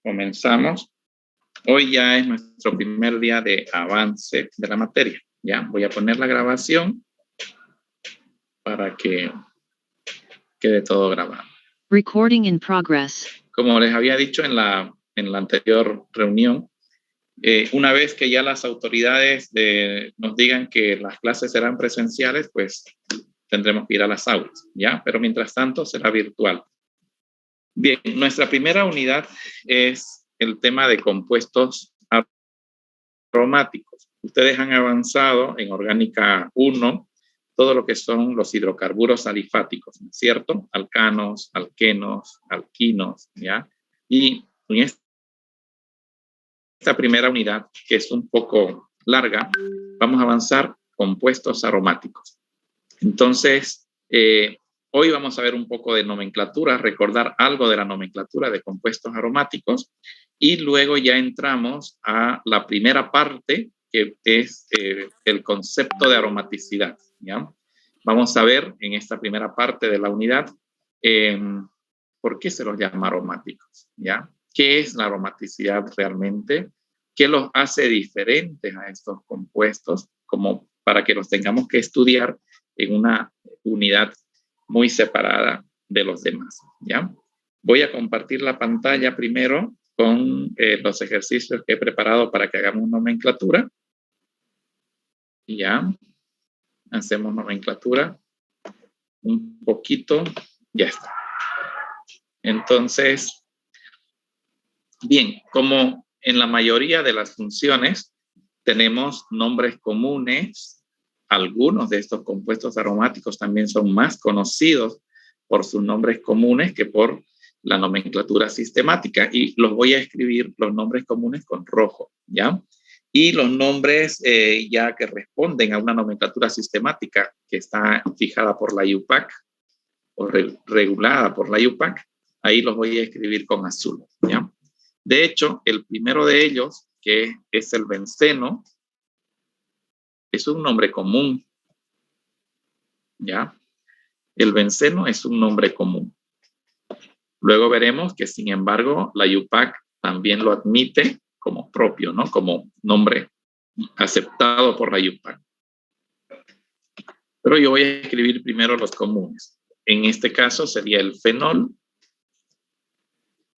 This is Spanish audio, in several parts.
comenzamos. Hoy ya es nuestro primer día de avance de la materia. Ya voy a poner la grabación para que quede todo grabado. Recording in progress. Como les había dicho en la anterior reunión, una vez que ya las autoridades nos digan que las clases serán presenciales, pues tendremos que ir a las aulas, ¿ya? Pero mientras tanto será virtual. Bien, nuestra primera unidad es el tema de compuestos aromáticos. Ustedes han avanzado en Orgánica 1 todo lo que son los hidrocarburos alifáticos, ¿no es cierto? Alcanos, alquenos, alquinos, ¿ya? Y en esta primera unidad, que es un poco larga, vamos a avanzar compuestos aromáticos. Entonces, hoy vamos a ver un poco de nomenclatura, recordar algo de la nomenclatura de compuestos aromáticos, y luego ya entramos a la primera parte, que es el concepto de aromaticidad, ¿ya? Vamos a ver en esta primera parte de la unidad por qué se los llama aromáticos, ¿ya? ¿Qué es la aromaticidad realmente? ¿Qué los hace diferentes a estos compuestos? Como para que los tengamos que estudiar en una unidad muy separada de los demás, ¿ya? Voy a compartir la pantalla primero con los ejercicios que he preparado para que hagamos nomenclatura. Ya, hacemos nomenclatura un poquito, ya está. Entonces, bien, como en la mayoría de las funciones tenemos nombres comunes, algunos de estos compuestos aromáticos también son más conocidos por sus nombres comunes que por la nomenclatura sistemática, y los voy a escribir los nombres comunes con rojo, ¿ya? Y los nombres ya que responden a una nomenclatura sistemática que está fijada por la IUPAC o regulada por la IUPAC, ahí los voy a escribir con azul, ¿ya? De hecho, el primero de ellos, que es el benceno, es un nombre común, ¿ya? El benceno es un nombre común. Luego veremos que, sin embargo, la IUPAC también lo admite como propio, ¿no? Como nombre aceptado por la IUPAC. Pero yo voy a escribir primero los comunes. En este caso sería el fenol,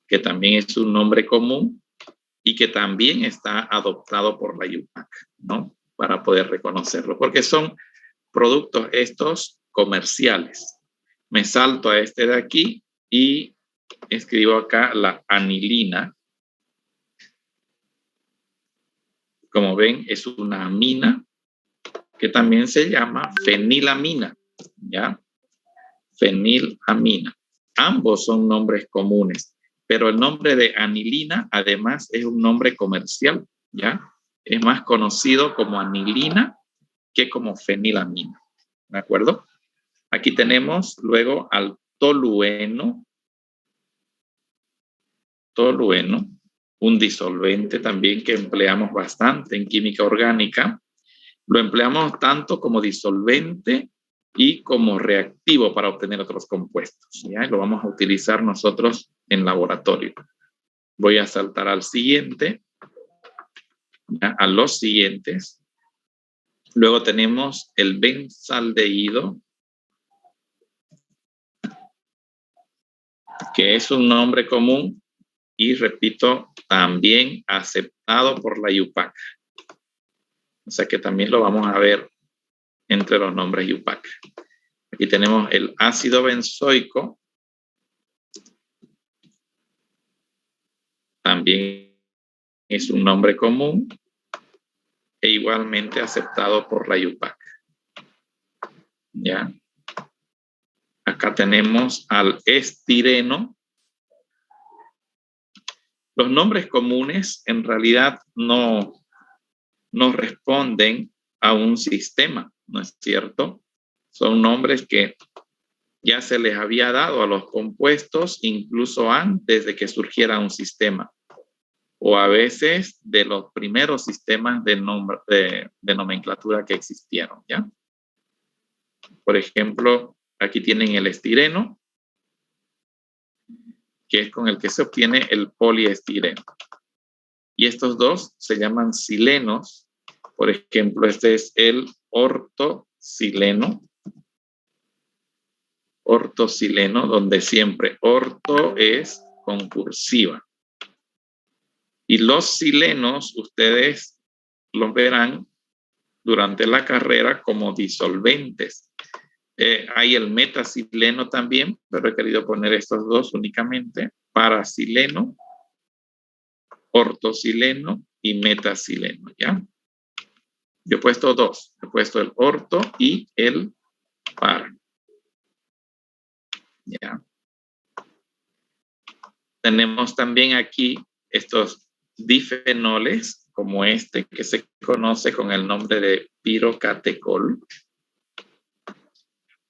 que también es un nombre común y que también está adoptado por la IUPAC, ¿no? Para poder reconocerlo, porque son productos estos comerciales. Me salto a este de aquí y escribo acá la anilina. Como ven, es una amina que también se llama fenilamina, ¿ya? Fenilamina. Ambos son nombres comunes, pero el nombre de anilina además es un nombre comercial, ¿ya? Es más conocido como anilina que como fenilamina, ¿de acuerdo? Aquí tenemos luego al tolueno. Tolueno, un disolvente también que empleamos bastante en química orgánica. Lo empleamos tanto como disolvente y como reactivo para obtener otros compuestos, ¿ya? Y lo vamos a utilizar nosotros en laboratorio. Voy a saltar al siguiente, ¿ya? A los siguientes. Luego tenemos el benzaldehído, que es un nombre común y, repito, también aceptado por la IUPAC. O sea que también lo vamos a ver entre los nombres IUPAC. Aquí tenemos el ácido benzoico, también es un nombre común e igualmente aceptado por la IUPAC. ¿Ya? Acá tenemos al estireno. Los nombres comunes en realidad no responden a un sistema, ¿no es cierto? Son nombres que ya se les había dado a los compuestos incluso antes de que surgiera un sistema, o a veces de los primeros sistemas de nomenclatura que existieron, ¿ya? Por ejemplo, aquí tienen el estireno. que es con el que se obtiene el poliestireno. Y estos dos se llaman silenos. Por ejemplo, este es el ortosileno. Ortosileno, donde siempre orto es con cursiva. Y los silenos, ustedes los verán durante la carrera como disolventes. Hay el metasileno también, pero he querido poner estos dos únicamente: parasileno, ortosileno y metasileno, ¿ya? Yo he puesto dos, he puesto el orto y el para. ¿Ya? Tenemos también aquí estos difenoles, como este, que se conoce con el nombre de pirocatecol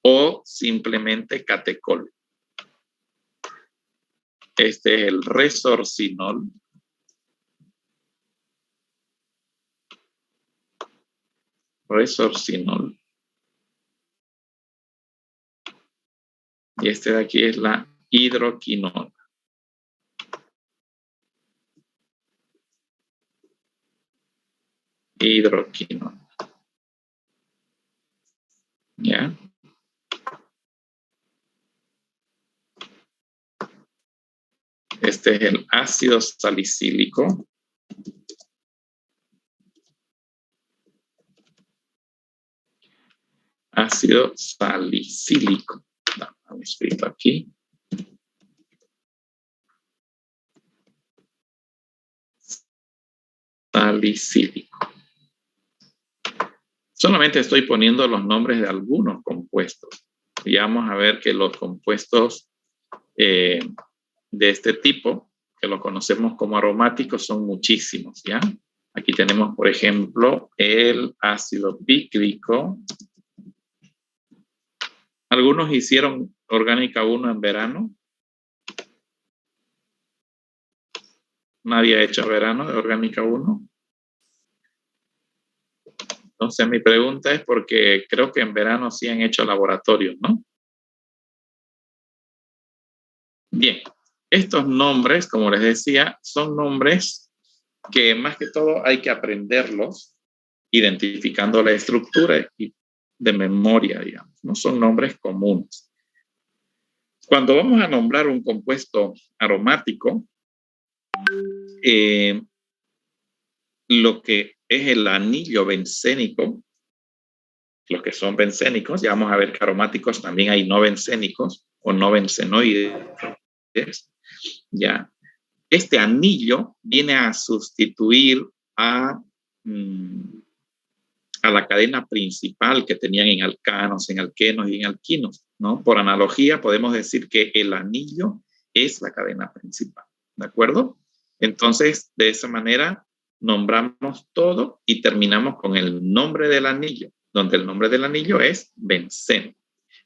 o simplemente catecol. Este es el resorcinol. Resorcinol. Y este de aquí es la hidroquinona. Hidroquinona. ¿Ya? Este es el ácido salicílico. Ácido salicílico. Lo escrito aquí. Salicílico. Solamente estoy poniendo los nombres de algunos compuestos. Y vamos a ver que los compuestos de este tipo, que lo conocemos como aromáticos, son muchísimos, ¿ya? Aquí tenemos, por ejemplo, el ácido bíclico. Algunos hicieron orgánica 1 en verano. Nadie ha hecho verano de orgánica 1. Entonces mi pregunta es porque creo que en verano sí han hecho laboratorios, ¿no? Bien, estos nombres, como les decía, son nombres que más que todo hay que aprenderlos identificando la estructura y de memoria, digamos. No son nombres comunes. Cuando vamos a nombrar un compuesto aromático, lo que es el anillo bencénico, los que son bencénicos, ya vamos a ver que aromáticos también hay no bencénicos o no bencenoides, ya. Este anillo viene a sustituir a la cadena principal que tenían en alcanos, en alquenos y en alquinos, ¿no? Por analogía, podemos decir que el anillo es la cadena principal, ¿de acuerdo? Entonces, de esa manera, nombramos todo y terminamos con el nombre del anillo, donde el nombre del anillo es benceno.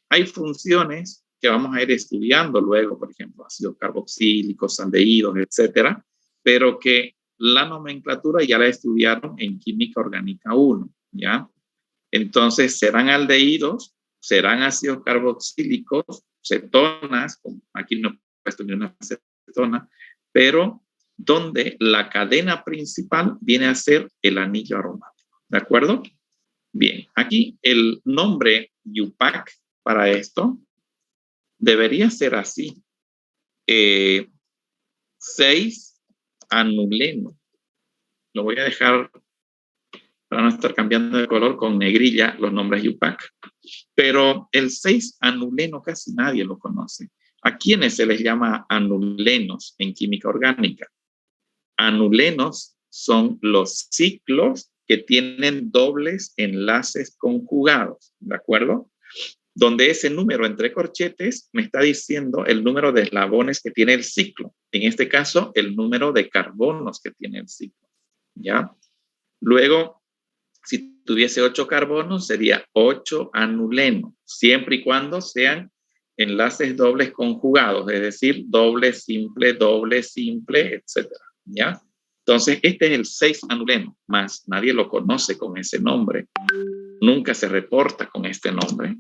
Hay funciones que vamos a ir estudiando luego, por ejemplo, ácidos carboxílicos, aldehídos, etcétera, pero que la nomenclatura ya la estudiaron en Química Orgánica 1, ¿ya? Entonces, serán aldehídos, serán ácidos carboxílicos, cetonas, aquí no he puesto ni una cetona, pero donde la cadena principal viene a ser el anillo aromático, ¿de acuerdo? Bien, aquí el nombre IUPAC para esto debería ser así: 6-anuleno. Lo voy a dejar para no estar cambiando de color con negrilla los nombres IUPAC. Pero el 6-anuleno casi nadie lo conoce. ¿A quiénes se les llama anulenos en química orgánica? Anulenos son los ciclos que tienen dobles enlaces conjugados, ¿de acuerdo? Donde ese número entre corchetes me está diciendo el número de eslabones que tiene el ciclo. En este caso, el número de carbonos que tiene el ciclo, ¿ya? Luego, si tuviese 8 carbonos, sería 8 anuleno, siempre y cuando sean enlaces dobles conjugados, es decir, doble, simple, etcétera, ¿ya? Entonces, este es el 6-anuleno, más nadie lo conoce con ese nombre, nunca se reporta con este nombre.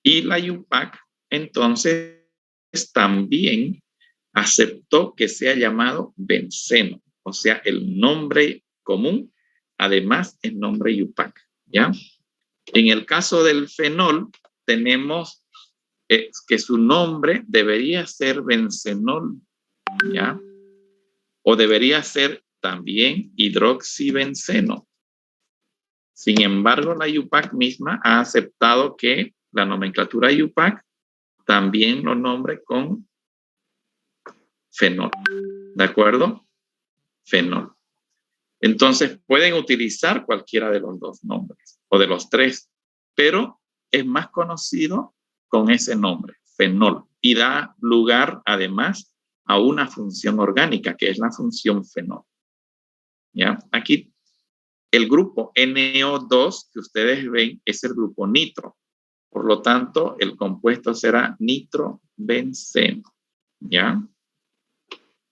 Y la IUPAC, entonces, también aceptó que sea llamado benceno, o sea, el nombre común, además el nombre Yupac, ¿ya? En el caso del fenol, tenemos que su nombre debería ser bencenol, ¿ya? O debería ser también hidroxibenceno. Sin embargo, la Yupac misma ha aceptado que la nomenclatura Yupac también lo nombre con fenol, ¿de acuerdo? Fenol. Entonces, pueden utilizar cualquiera de los dos nombres o de los tres, pero es más conocido con ese nombre, fenol, y da lugar además a una función orgánica, que es la función fenol. ¿Ya? Aquí el grupo NO2 que ustedes ven es el grupo nitro. Por lo tanto, el compuesto será nitrobenceno. ¿Ya?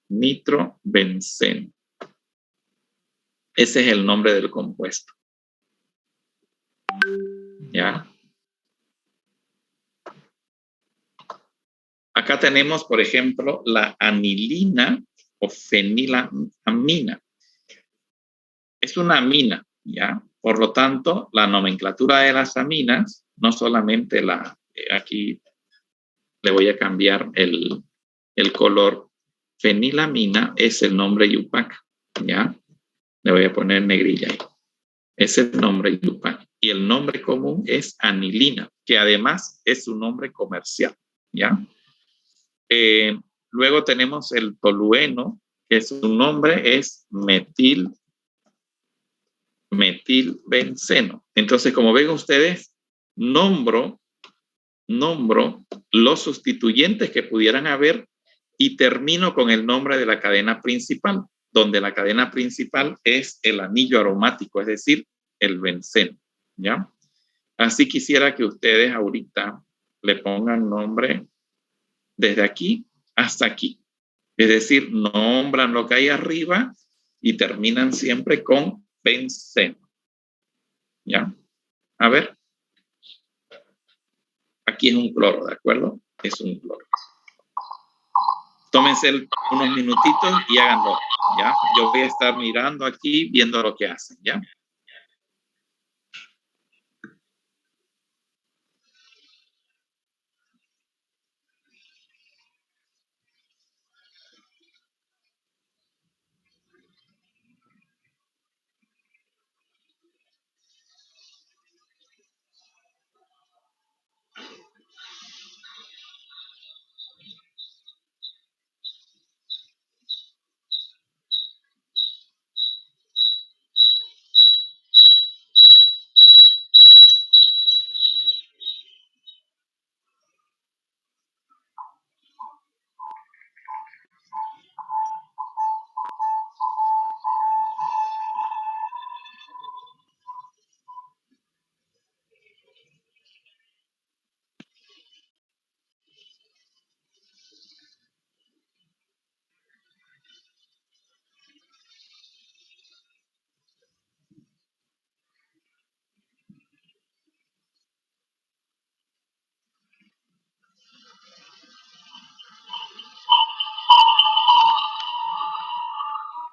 Nitrobenceno. Ese es el nombre del compuesto. ¿Ya? Acá tenemos, por ejemplo, la anilina o fenilamina. Es una amina, ¿ya? Por lo tanto, la nomenclatura de las aminas, no solamente aquí le voy a cambiar el color. Fenilamina es el nombre Yupac, ¿ya? Le voy a poner negrilla ahí. Es el nombre Yupac. Y el nombre común es anilina, que además es un nombre comercial, ¿ya? Luego tenemos el tolueno, que su nombre es metilbenceno. Entonces, como ven ustedes, nombro los sustituyentes que pudieran haber y termino con el nombre de la cadena principal, donde la cadena principal es el anillo aromático, es decir, el benceno, ¿ya? Así quisiera que ustedes ahorita le pongan nombre desde aquí hasta aquí. Es decir, nombran lo que hay arriba y terminan siempre con benceno. ¿Ya? A ver. Aquí es un cloro, ¿de acuerdo? Es un cloro. Tómense unos minutitos y háganlo, ¿ya? Yo voy a estar mirando aquí, viendo lo que hacen, ¿ya?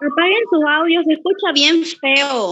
Apaguen su audio, se escucha bien feo.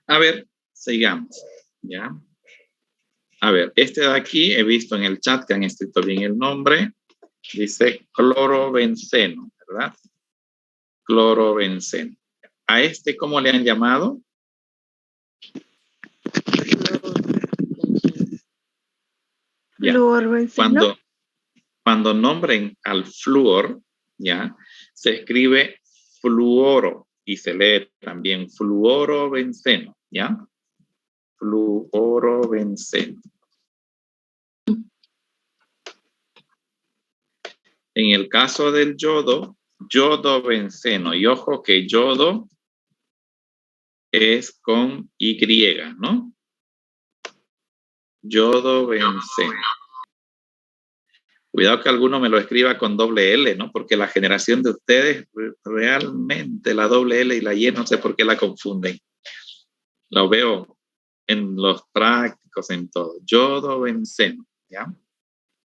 A ver, sigamos, ¿ya? A ver, este de aquí he visto en el chat que han escrito bien el nombre. Dice clorobenceno, ¿verdad? Clorobenceno. ¿A este cómo le han llamado? Ya. Cuando nombren al flúor, ya, se escribe fluoro y se lee también fluorobenceno, ¿ya? Fluorobenceno. En el caso del yodo, yodobenceno. Y ojo que yodo es con Y, ¿no? Yodobenceno. Cuidado que alguno me lo escriba con doble L, ¿no? Porque la generación de ustedes, realmente la doble L y la Y, no sé por qué la confunden. Lo veo en los prácticos, en todo. Yodobenceno, ¿ya?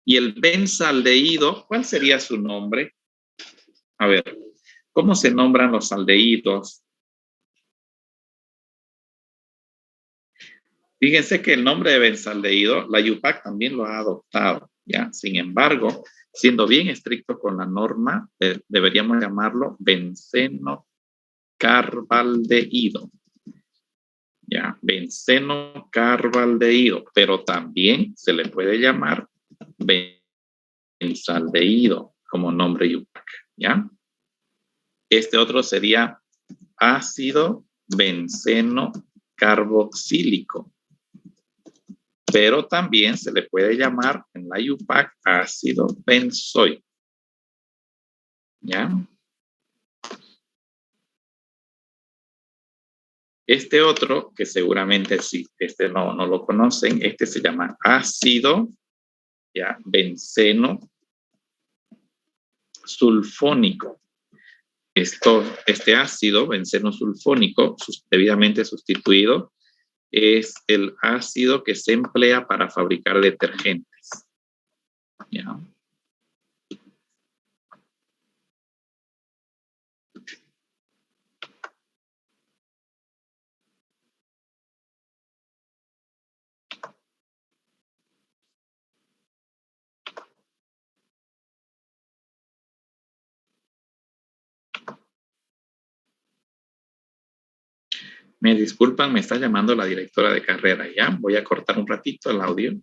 Y el benzaldehído, ¿cuál sería su nombre? A ver, ¿cómo se nombran los aldehídos? Fíjense que el nombre de benzaldehído, la UPAC también lo ha adoptado, ¿ya? Sin embargo, siendo bien estricto con la norma, deberíamos llamarlo benceno carbaldehído, ¿ya? Benceno carbaldehído, pero también se le puede llamar benzaldehído como nombre UPAC, ¿ya? Este otro sería ácido benceno carboxílico, pero también se le puede llamar en la UPAC ácido benzoico, ¿ya? Este otro, que seguramente sí, este no lo conocen, este se llama ácido, ¿ya? Benceno sulfónico. Este ácido benceno sulfónico, debidamente sustituido, es el ácido que se emplea para fabricar detergentes, ¿ya? Me disculpan, me está llamando la directora de carrera, ¿ya? Voy a cortar un ratito el audio.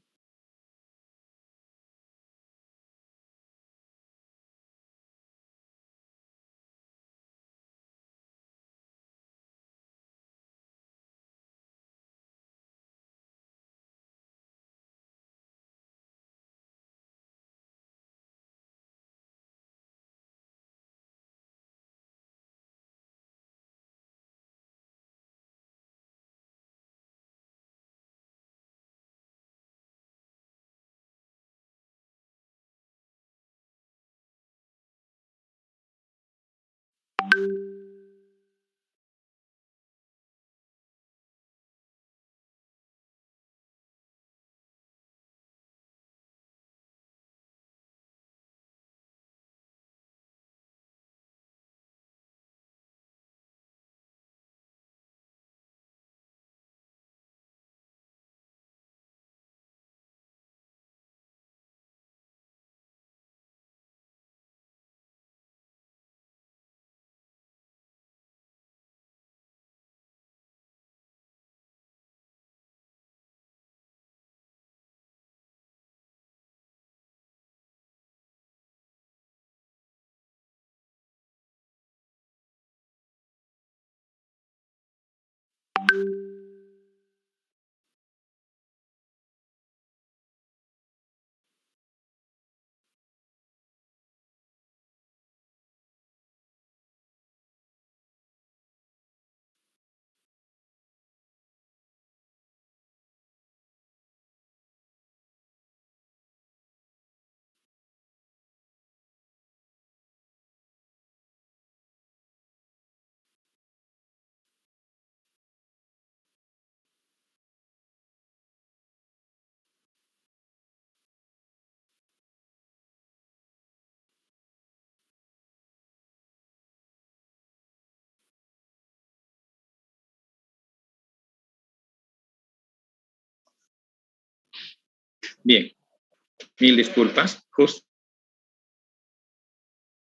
Bien, mil disculpas. Justo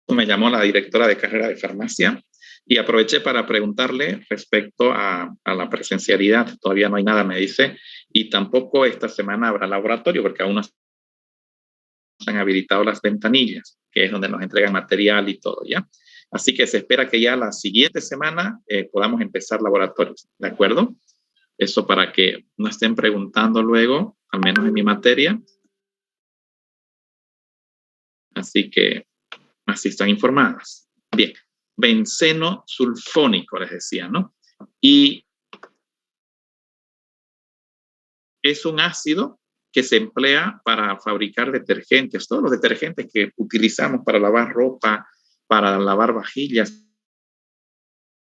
me llamó la directora de carrera de farmacia y aproveché para preguntarle respecto a la presencialidad. Todavía no hay nada, me dice, y tampoco esta semana habrá laboratorio porque aún no se han habilitado las ventanillas, que es donde nos entregan material y todo, ¿ya? Así que se espera que ya la siguiente semana podamos empezar laboratorios, ¿de acuerdo? Eso para que no estén preguntando luego, al menos en mi materia. Así que así están informadas. Bien, benceno sulfónico, les decía, ¿no? Y es un ácido que se emplea para fabricar detergentes. Todos los detergentes que utilizamos para lavar ropa, para lavar vajillas,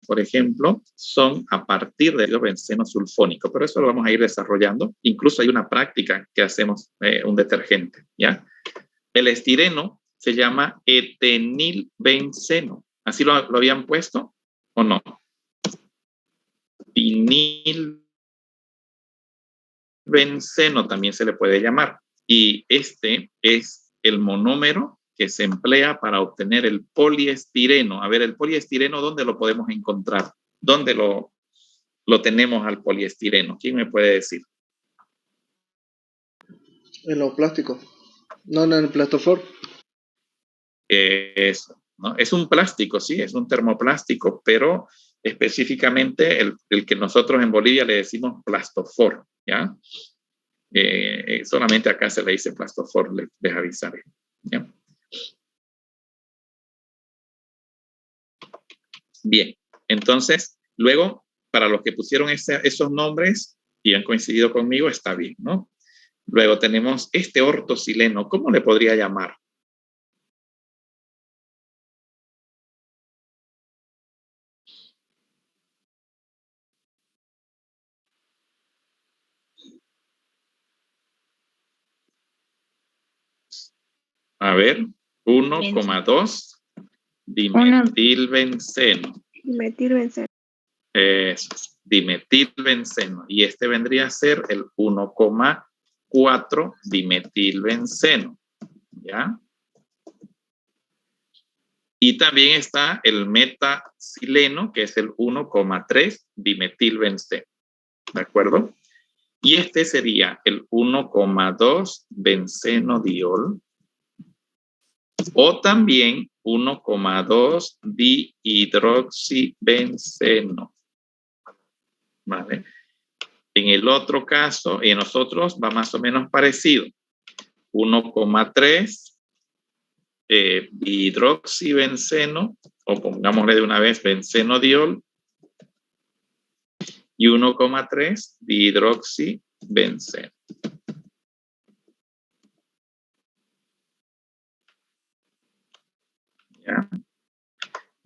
por ejemplo, son a partir del benceno sulfónico, pero eso lo vamos a ir desarrollando. Incluso hay una práctica que hacemos un detergente, ¿ya? El estireno se llama etenilbenceno. ¿Así lo habían puesto o no? Vinilbenceno también se le puede llamar. Y este es el monómero que se emplea para obtener el poliestireno. A ver, el poliestireno, ¿dónde lo podemos encontrar? ¿Dónde lo tenemos al poliestireno? ¿Quién me puede decir? En los plásticos. No, en el plastofor. Eso, ¿no? Es un plástico, sí, es un termoplástico, pero específicamente el que nosotros en Bolivia le decimos plastofor, ¿ya? Solamente acá se le dice plastofor, les avisaré, ¿ya? Bien, entonces, luego, para los que pusieron esos nombres y han coincidido conmigo, está bien, ¿no? Luego tenemos este ortosileno, ¿cómo le podría llamar? A ver, 1,2 dimetilbenceno. Dimetilbenceno. Eso es, dimetilbenceno. Y este vendría a ser el 1,4 dimetilbenceno. ¿Ya? Y también está el metacileno, que es el 1,3 dimetilbenceno. ¿De acuerdo? Y este sería el 1,2 bencenodiol. O también 1,2 dihidroxibenceno. ¿Vale? En el otro caso, en nosotros va más o menos parecido. 1,3 dihidroxibenceno, o pongámosle de una vez bencenodiol, y 1,3 dihidroxibenceno. ¿Ya?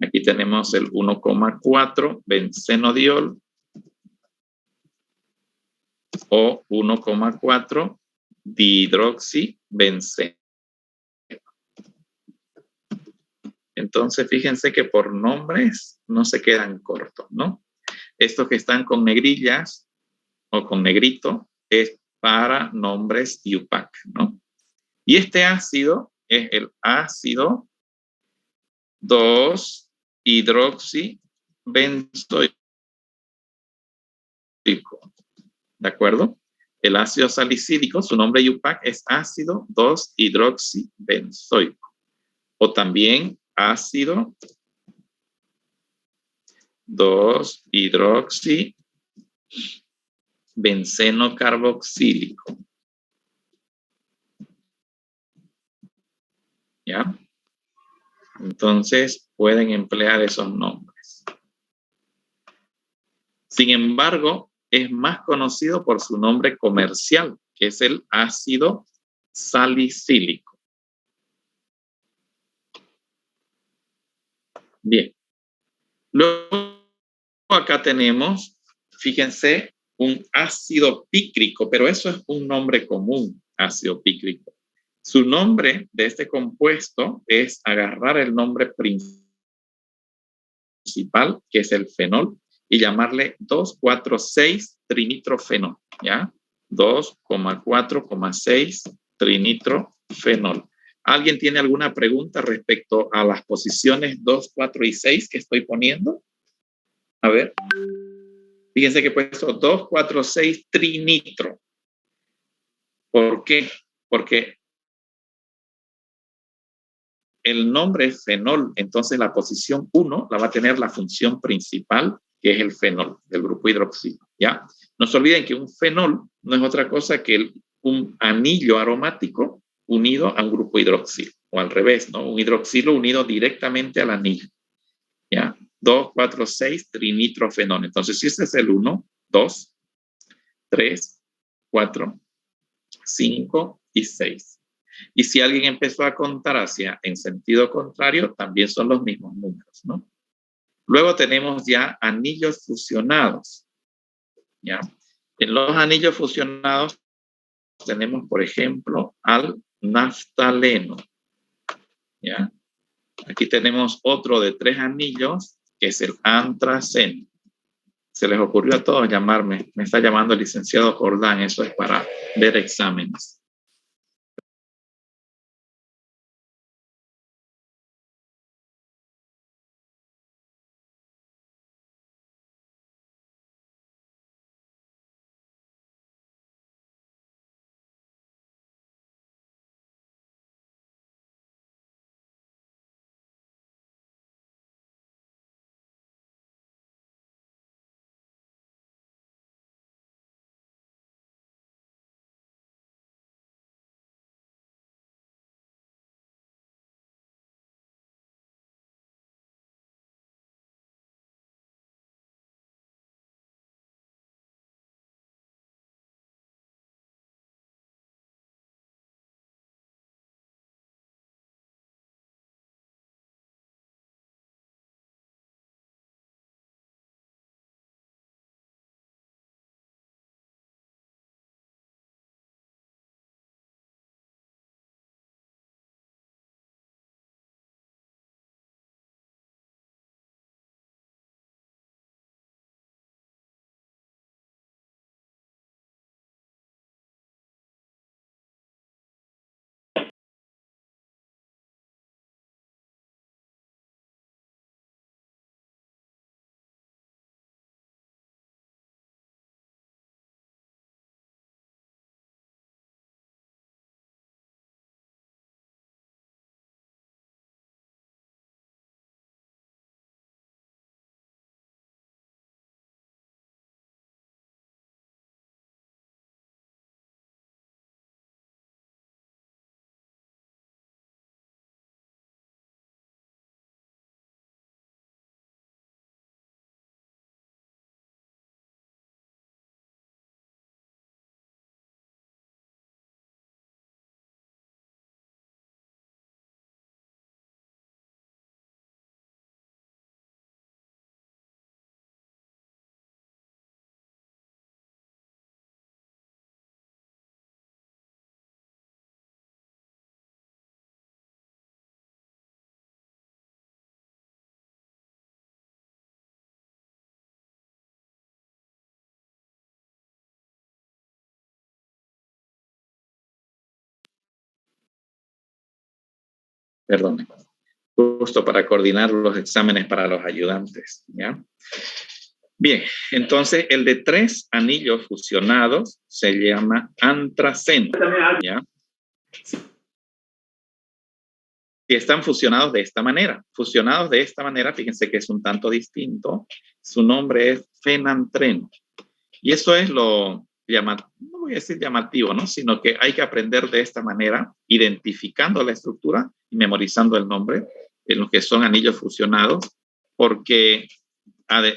Aquí tenemos el 1,4 bencenodiol o 1,4 dihidroxibenceno. Entonces, fíjense que por nombres no se quedan cortos, ¿no? Estos que están con negrillas o con negrito es para nombres IUPAC, ¿no? Y este ácido es el ácido 2-hidroxibenzoico. ¿De acuerdo? El ácido salicílico, su nombre IUPAC es ácido 2-hidroxibenzoico. O también ácido 2-hidroxibenceno carboxílico. ¿Ya? Entonces pueden emplear esos nombres. Sin embargo, es más conocido por su nombre comercial, que es el ácido salicílico. Bien. Luego acá tenemos, fíjense, un ácido pícrico, pero eso es un nombre común, ácido pícrico. Su nombre de este compuesto es agarrar el nombre principal, que es el fenol, y llamarle 2,4,6 trinitrofenol, ¿ya? 2,4,6 trinitrofenol. ¿Alguien tiene alguna pregunta respecto a las posiciones 2, 4 y 6 que estoy poniendo? A ver. Fíjense que he puesto 2, 4, 6 trinitro. ¿Por qué? Porque el nombre es fenol, entonces la posición 1 la va a tener la función principal, que es el fenol del grupo hidroxilo, ¿ya? No se olviden que un fenol no es otra cosa que un anillo aromático unido a un grupo hidroxilo, o al revés, ¿no? Un hidroxilo unido directamente al anillo, ¿ya? 2, 4, 6 trinitrofenol. Entonces, si este es el 1, 2, 3, 4, 5 y 6. Y si alguien empezó a contar en sentido contrario, también son los mismos números, ¿no? Luego tenemos ya anillos fusionados, ¿ya? En los anillos fusionados tenemos, por ejemplo, al naftaleno, ¿ya? Aquí tenemos otro de 3 anillos, que es el antraceno. Se les ocurrió a todos llamarme, me está llamando el licenciado Jordán, eso es para ver exámenes. Perdón, justo para coordinar los exámenes para los ayudantes, ¿ya? Bien, entonces el de 3 anillos fusionados se llama antraceno, ¿ya? Si están fusionados de esta manera, fíjense que es un tanto distinto, su nombre es fenantreno. Y eso es lo llamativo, no voy a decir llamativo, ¿no? Sino que hay que aprender de esta manera, identificando la estructura y memorizando el nombre en los que son anillos fusionados, porque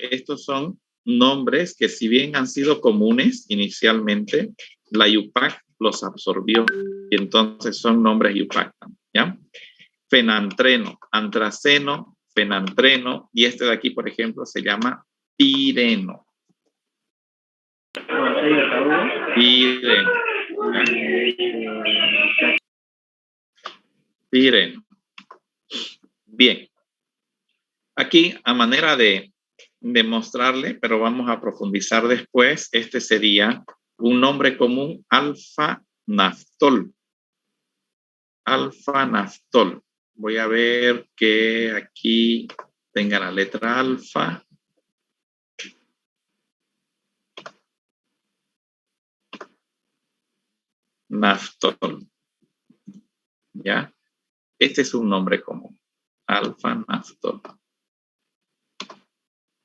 estos son nombres que, si bien han sido comunes inicialmente, la IUPAC los absorbió y entonces son nombres IUPAC, ¿ya? Fenantreno, antraceno, fenantreno, y este de aquí, por ejemplo, se llama pireno. Pireno. Bien. Aquí, a manera de mostrarle, pero vamos a profundizar después, este sería un nombre común, alfa-naftol. Alfa-naftol. Voy a ver que aquí tenga la letra alfa. Naftol. ¿Ya? Este es un nombre común. Alfa-naftol.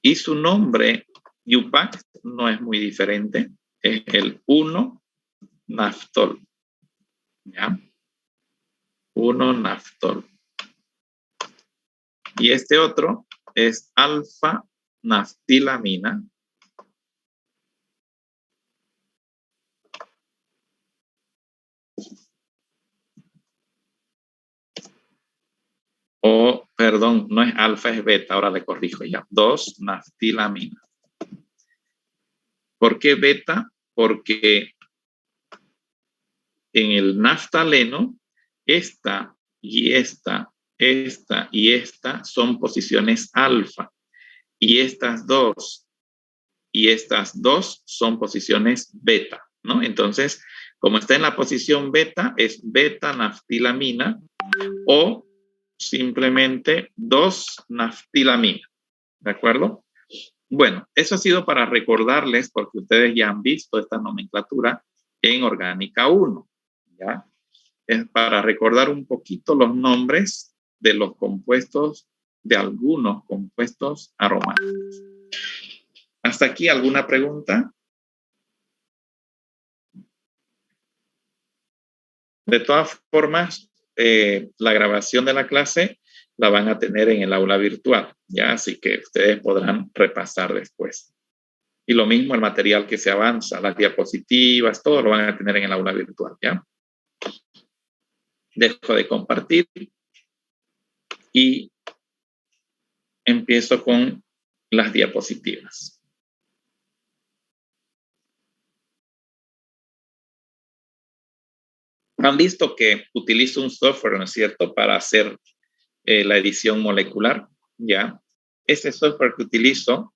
Y su nombre, UPAC, no es muy diferente. Es el 1-naftol. ¿Ya? 1-naftol. Y este otro es alfa-naftilamina. O, perdón, no es alfa, es beta. Ahora le corrijo ya. 2-naftilamina. ¿Por qué beta? Porque en el naftaleno, esta y esta y esta son posiciones alfa. Y estas dos son posiciones beta, ¿no? Entonces, como está en la posición beta, es beta-naftilamina o simplemente 2-naftilamina, ¿de acuerdo? Bueno, eso ha sido para recordarles, porque ustedes ya han visto esta nomenclatura en Orgánica 1, ¿ya? Es para recordar un poquito los nombres de los compuestos, de algunos compuestos aromáticos. ¿Hasta aquí alguna pregunta? De todas formas, la grabación de la clase la van a tener en el aula virtual, ¿ya? Así que ustedes podrán repasar después. Y lo mismo el material que se avanza, las diapositivas, todo lo van a tener en el aula virtual, ¿ya? Dejo de compartir y empiezo con las diapositivas. Han visto que utilizo un software, ¿no es cierto?, para hacer la edición molecular, ¿ya? Este software que utilizo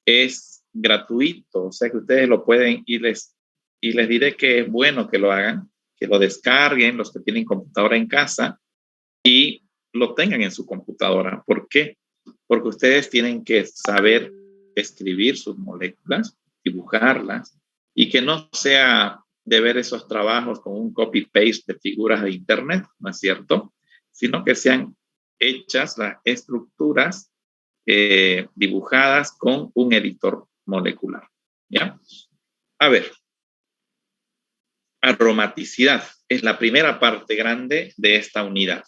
es gratuito, o sea que ustedes lo pueden y les diré que es bueno que lo hagan, que lo descarguen los que tienen computadora en casa y lo tengan en su computadora. ¿Por qué? Porque ustedes tienen que saber escribir sus moléculas, dibujarlas y que no sea de ver esos trabajos con un copy-paste de figuras de internet, ¿no es cierto? Sino que sean hechas las estructuras dibujadas con un editor molecular, ¿ya? A ver, aromaticidad es la primera parte grande de esta unidad.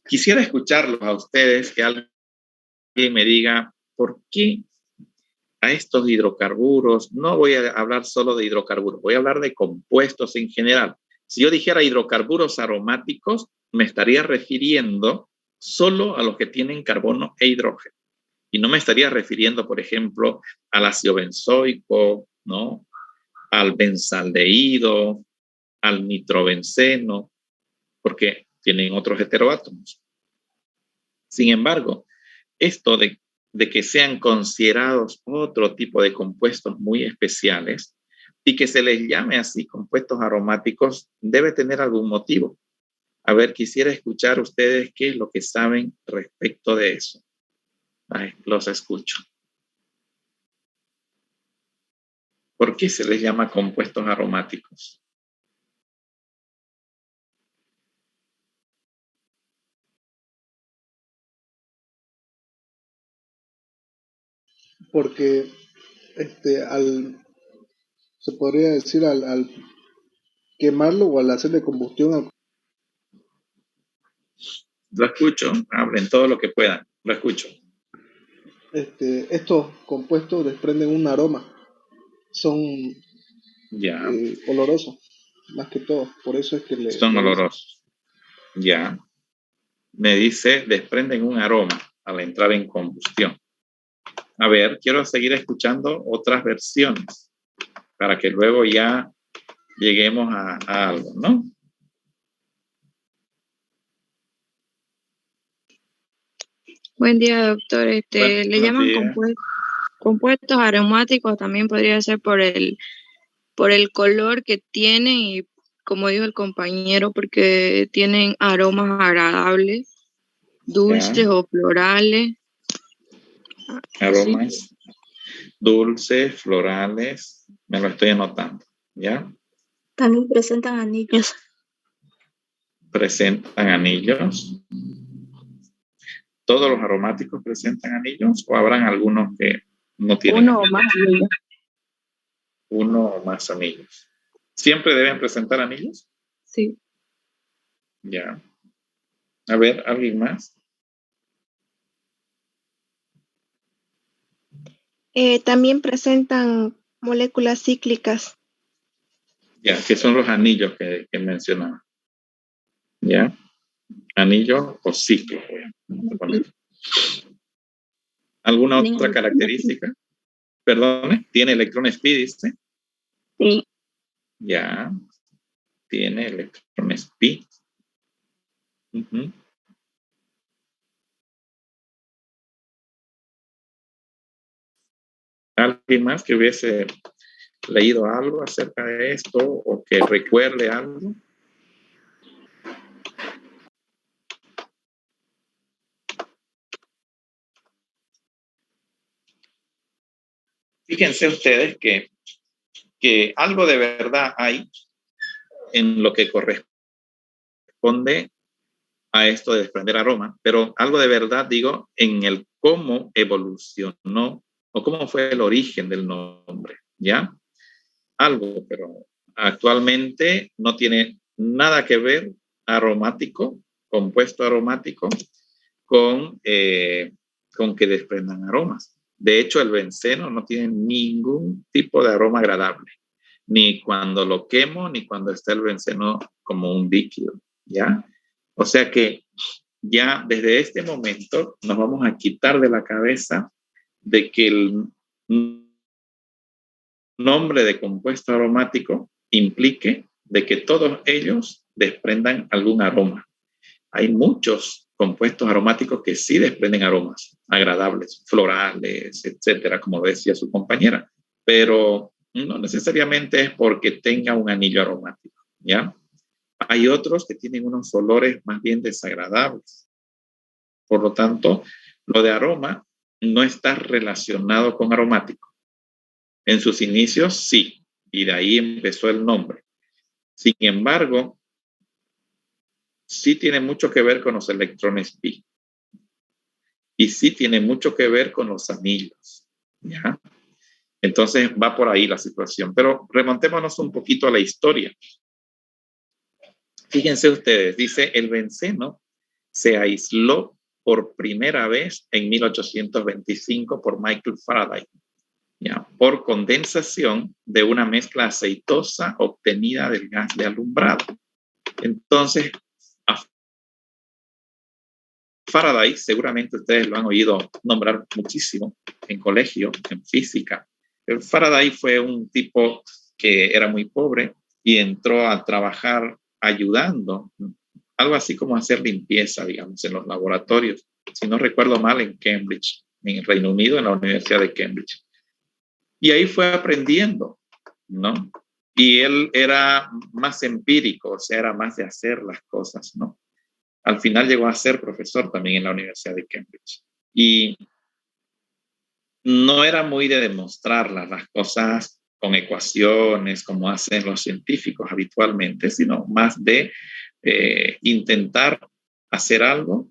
Quisiera escucharlos a ustedes, que alguien me diga por qué a estos hidrocarburos, no voy a hablar solo de hidrocarburos, voy a hablar de compuestos en general. Si yo dijera hidrocarburos aromáticos, me estaría refiriendo solo a los que tienen carbono e hidrógeno. Y no me estaría refiriendo, por ejemplo, al ácido benzoico, ¿no? Al benzaldehído, al nitrobenceno, porque tienen otros heteroátomos. Sin embargo, esto de que sean considerados otro tipo de compuestos muy especiales y que se les llame así compuestos aromáticos, debe tener algún motivo. A ver, quisiera escuchar ustedes qué es lo que saben respecto de eso. Ay, los escucho. ¿Por qué se les llama compuestos aromáticos? Porque se podría decir al quemarlo o al hacerle combustión. Lo escucho, hablen todo lo que puedan, lo escucho. Estos compuestos desprenden un aroma, son Ya, olorosos, más que todo, por eso es que son olorosos. Ya, me dice, desprenden un aroma al entrar en combustión. A ver, quiero seguir escuchando otras versiones para que luego ya lleguemos a algo, ¿no? Buen día, doctor. Le llaman compuestos aromáticos, también podría ser por el por el color que tienen y, como dijo el compañero, porque tienen aromas agradables, dulces ¿Ya? o florales. Así. Aromas dulces, florales, me lo estoy anotando, ¿ya? También presentan anillos. Presentan anillos. ¿Todos los aromáticos presentan anillos o habrán algunos que no tienen Uno o anillos? más anillos. Uno o más anillos. ¿Siempre deben presentar anillos? Sí. Ya. A ver, ¿alguien más? También presentan moléculas cíclicas. Ya, que son los anillos que mencionaba. ¿Ya? Anillo o ciclo. Vamos a poner. ¿Alguna otra característica? Perdone, ¿tiene electrones pi, dice? Sí. Ya, tiene electrones pi. Uh-huh. ¿Alguien más que hubiese leído algo acerca de esto o que recuerde algo? Fíjense ustedes que algo de verdad hay en lo que corresponde a esto de desprender aroma, pero algo de verdad, digo, en el cómo evolucionó o cómo fue el origen del nombre, ¿ya? Algo, pero actualmente no tiene nada que ver aromático, compuesto aromático, con que desprendan aromas. De hecho, el benceno no tiene ningún tipo de aroma agradable, ni cuando lo quemo, ni cuando está el benceno como un líquido, ¿ya? O sea que ya desde este momento nos vamos a quitar de la cabeza de que el nombre de compuesto aromático implique de que todos ellos desprendan algún aroma. Hay muchos compuestos aromáticos que sí desprenden aromas agradables, florales, etcétera, como decía su compañera, pero no necesariamente es porque tenga un anillo aromático, ¿ya? Hay otros que tienen unos olores más bien desagradables. Por lo tanto, lo de aroma no está relacionado con aromático. En sus inicios, sí, y de ahí empezó el nombre. Sin embargo, sí tiene mucho que ver con los electrones pi. Y sí tiene mucho que ver con los anillos, ¿ya? Entonces va por ahí la situación. Pero remontémonos un poquito a la historia. Fíjense ustedes, dice, el benceno se aisló por primera vez en 1825 por Michael Faraday, ¿ya? Por condensación de una mezcla aceitosa obtenida del gas de alumbrado. Entonces, a Faraday, seguramente ustedes lo han oído nombrar muchísimo en colegio, en física. El Faraday fue un tipo que era muy pobre y entró a trabajar ayudando, algo así como hacer limpieza, digamos, en los laboratorios. Si no recuerdo mal, en Cambridge, en el Reino Unido, en la Universidad de Cambridge. Y ahí fue aprendiendo, ¿no? Y él era más empírico, o sea, era más de hacer las cosas, ¿no? Al final llegó a ser profesor también en la Universidad de Cambridge. Y no era muy de demostrar las cosas con ecuaciones, como hacen los científicos habitualmente, sino más de intentar hacer algo,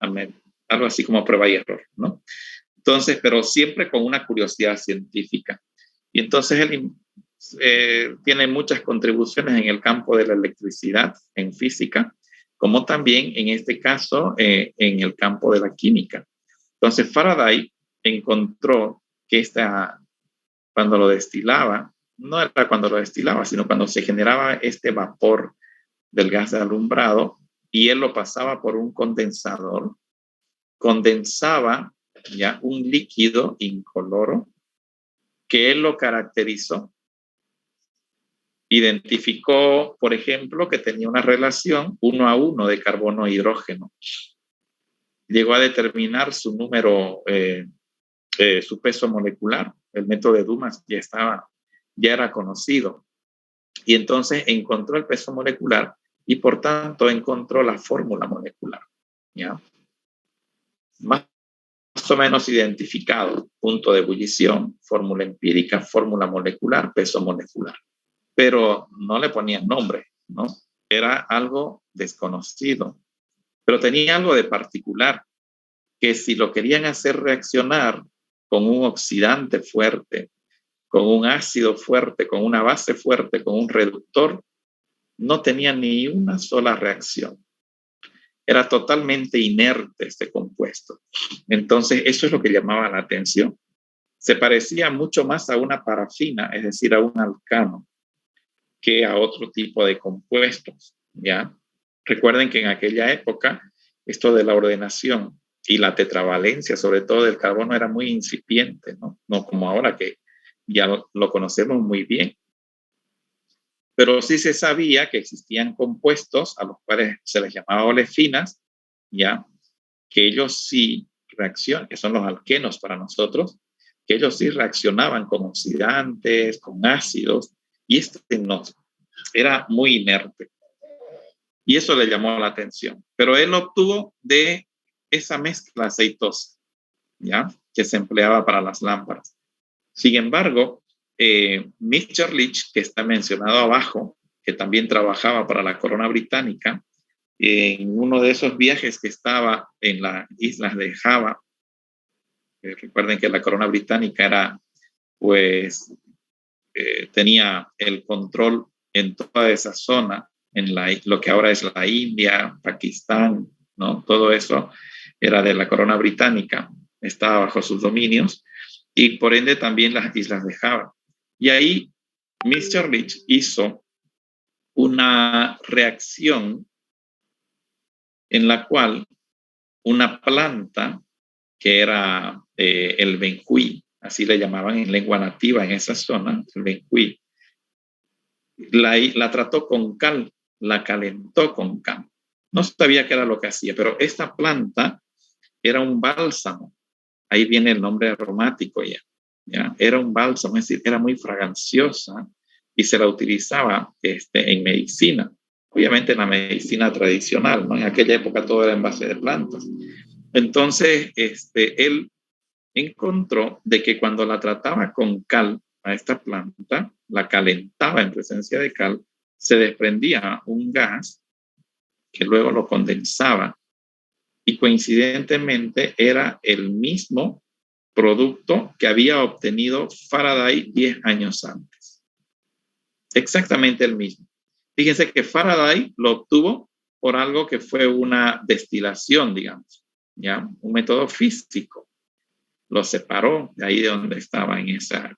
algo así como prueba y error, ¿no? Entonces, pero siempre con una curiosidad científica. Y entonces él tiene muchas contribuciones en el campo de la electricidad, en física, como también en este caso en el campo de la química. Entonces Faraday encontró que cuando lo destilaba, no era cuando lo destilaba, sino cuando se generaba este vapor del gas de alumbrado y él lo pasaba por un condensador, condensaba ya un líquido incoloro que él lo caracterizó. Identificó, por ejemplo, que tenía una relación 1:1 de carbono e hidrógeno. Llegó a determinar su número, su peso molecular. El método de Dumas ya estaba ya era conocido. Y entonces encontró el peso molecular y por tanto encontró la fórmula molecular, ¿ya? Más o menos identificado, punto de ebullición, fórmula empírica, fórmula molecular, peso molecular. Pero no le ponían nombre, ¿no? Era algo desconocido, pero tenía algo de particular, que si lo querían hacer reaccionar con un oxidante fuerte, con un ácido fuerte, con una base fuerte, con un reductor, no tenía ni una sola reacción. Era totalmente inerte este compuesto. Entonces, eso es lo que llamaba la atención. Se parecía mucho más a una parafina, es decir, a un alcano, que a otro tipo de compuestos, ¿ya? Recuerden que en aquella época, esto de la ordenación y la tetravalencia, sobre todo del carbono, era muy incipiente, ¿no? No como ahora que ya lo conocemos muy bien. Pero sí se sabía que existían compuestos a los cuales se les llamaba olefinas, ¿ya? Que ellos sí reaccionan, que son los alquenos para nosotros, que ellos sí reaccionaban con oxidantes, con ácidos, y este no, era muy inerte. Y eso le llamó la atención. Pero él obtuvo de esa mezcla aceitosa, ¿ya? Que se empleaba para las lámparas. Sin embargo, Mitscherlich, que está mencionado abajo, que también trabajaba para la corona británica, en uno de esos viajes que estaba en las islas de Java, recuerden que la corona británica era, pues, tenía el control en toda esa zona, en lo que ahora es la India, Pakistán, ¿no? Todo eso era de la corona británica, estaba bajo sus dominios, y por ende también las islas de Java. Y ahí Mitscherlich hizo una reacción en la cual una planta que era el benjuí, así le llamaban en lengua nativa en esa zona, el benjuí, la trató con cal, la calentó con cal. No sabía qué era lo que hacía, pero esta planta era un bálsamo. Ahí viene el nombre aromático ya. Era un bálsamo, es decir, era muy fraganciosa y se la utilizaba en medicina. Obviamente en la medicina tradicional, ¿no? En aquella época todo era en base de plantas. Entonces, él encontró de que cuando la trataba con cal a esta planta, la calentaba en presencia de cal, se desprendía un gas que luego lo condensaba y coincidentemente era el mismo producto que había obtenido Faraday 10 años antes. Exactamente el mismo. Fíjense que Faraday lo obtuvo por algo que fue una destilación, digamos, ¿ya? Un método físico. Lo separó de ahí de donde estaba en esa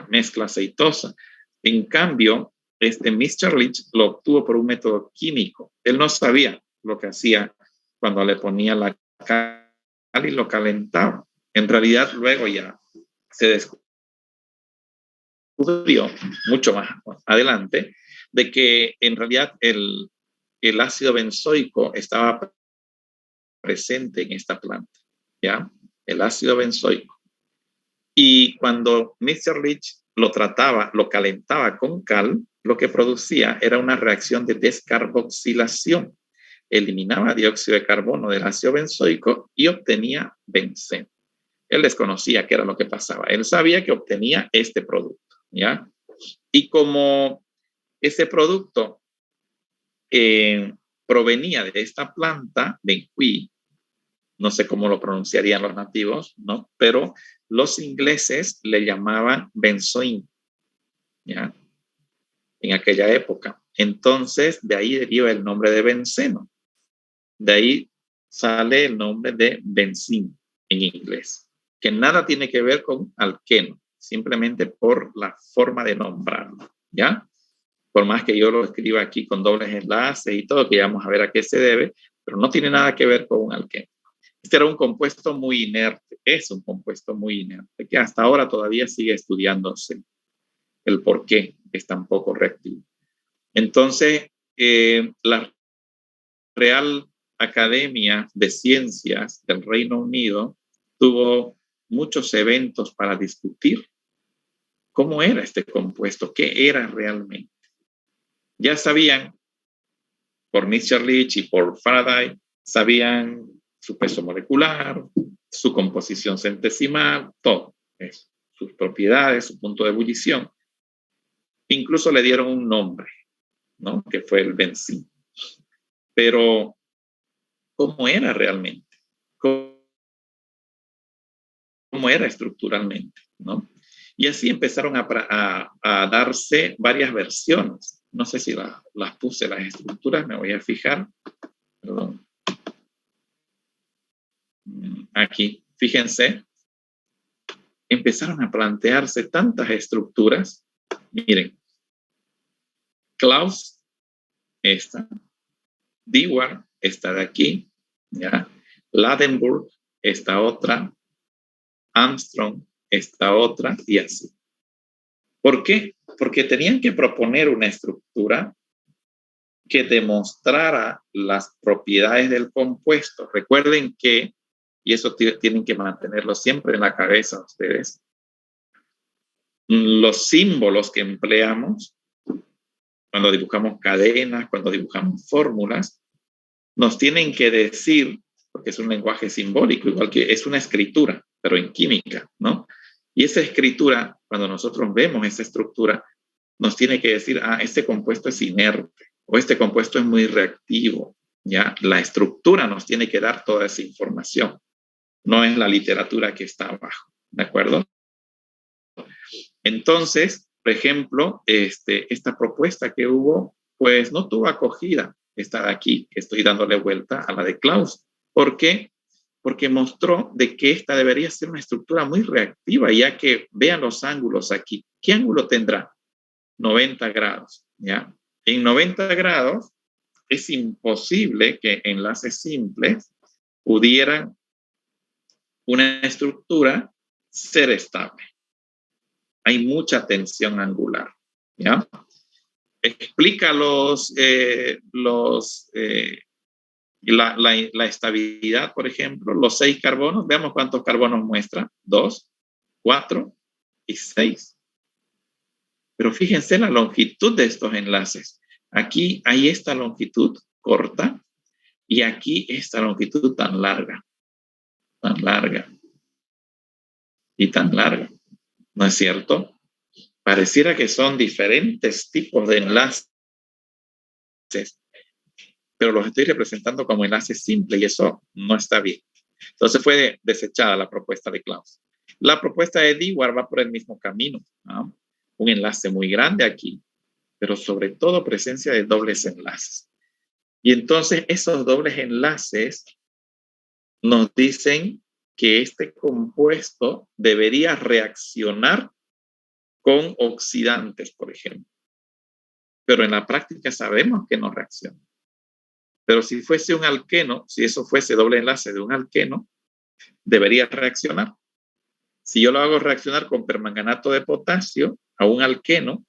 mezcla aceitosa. En cambio, Mitscherlich lo obtuvo por un método químico. Él no sabía lo que hacía cuando le ponía la cal y lo calentaba. En realidad, luego ya se descubrió mucho más adelante de que en realidad el ácido benzoico estaba presente en esta planta, ¿ya? El ácido benzoico. Y cuando Mitscherlich lo trataba, lo calentaba con cal, lo que producía era una reacción de descarboxilación. Eliminaba dióxido de carbono del ácido benzoico y obtenía benceno. Él desconocía qué era lo que pasaba. Él sabía que obtenía este producto, ¿ya? Y como ese producto provenía de esta planta, benjuí, no sé cómo lo pronunciarían los nativos, ¿no? Pero los ingleses le llamaban benzoin, ¿ya? En aquella época. Entonces, de ahí deriva el nombre de benceno. De ahí sale el nombre de benzín en inglés, que nada tiene que ver con alqueno, simplemente por la forma de nombrarlo, ¿ya? Por más que yo lo escriba aquí con dobles enlaces y todo, que ya vamos a ver a qué se debe, pero no tiene nada que ver con un alqueno. Este era un compuesto muy inerte, es un compuesto muy inerte, que hasta ahora todavía sigue estudiándose el por qué es tan poco reactivo. Entonces, la Real Academia de Ciencias del Reino Unido tuvo muchos eventos para discutir cómo era este compuesto, qué era realmente. Ya sabían, por Mitscherlich y por Faraday, sabían su peso molecular, su composición centesimal, todo eso, sus propiedades, su punto de ebullición. Incluso le dieron un nombre, ¿no? Que fue el benzeno. Pero, ¿cómo era realmente? ¿Cómo era estructuralmente, ¿no? Y así empezaron a darse varias versiones. No sé si las puse, las estructuras, me voy a fijar. Perdón. Aquí, fíjense, empezaron a plantearse tantas estructuras. Miren, Claus, esta, Dewar, esta de aquí, ¿ya? Ladenburg, esta otra, Armstrong, esta otra, y así. ¿Por qué? Porque tenían que proponer una estructura que demostrara las propiedades del compuesto. Recuerden que, y eso tienen que mantenerlo siempre en la cabeza ustedes, los símbolos que empleamos cuando dibujamos cadenas, cuando dibujamos fórmulas, nos tienen que decir, porque es un lenguaje simbólico, igual que es una escritura, pero en química, ¿no? Y esa escritura, cuando nosotros vemos esa estructura, nos tiene que decir, este compuesto es inerte, o este compuesto es muy reactivo, ¿ya? La estructura nos tiene que dar toda esa información, no es la literatura que está abajo, ¿de acuerdo? Entonces, por ejemplo, esta propuesta que hubo, pues no tuvo acogida, esta de aquí, que estoy dándole vuelta a la de Claus. ¿Por qué? Porque mostró de que esta debería ser una estructura muy reactiva, ya que vean los ángulos aquí. ¿Qué ángulo tendrá? 90 grados, ¿ya? En 90 grados es imposible que enlaces simples pudieran una estructura ser estable. Hay mucha tensión angular, ¿ya? Explica la estabilidad, por ejemplo, los 6 carbonos. Veamos cuántos carbonos muestra. 2, 4 y 6. Pero fíjense la longitud de estos enlaces. Aquí hay esta longitud corta y aquí esta longitud tan larga y tan larga. ¿No es cierto? Pareciera que son diferentes tipos de enlaces, pero los estoy representando como enlaces simples y eso no está bien. Entonces fue desechada la propuesta de Claus. La propuesta de Dewar va por el mismo camino, ¿no? Un enlace muy grande aquí, pero sobre todo presencia de dobles enlaces. Y entonces esos dobles enlaces nos dicen que este compuesto debería reaccionar con oxidantes, por ejemplo. Pero en la práctica sabemos que no reacciona. Pero si fuese un alqueno, si eso fuese doble enlace de un alqueno, debería reaccionar. Si yo lo hago reaccionar con permanganato de potasio a un alqueno,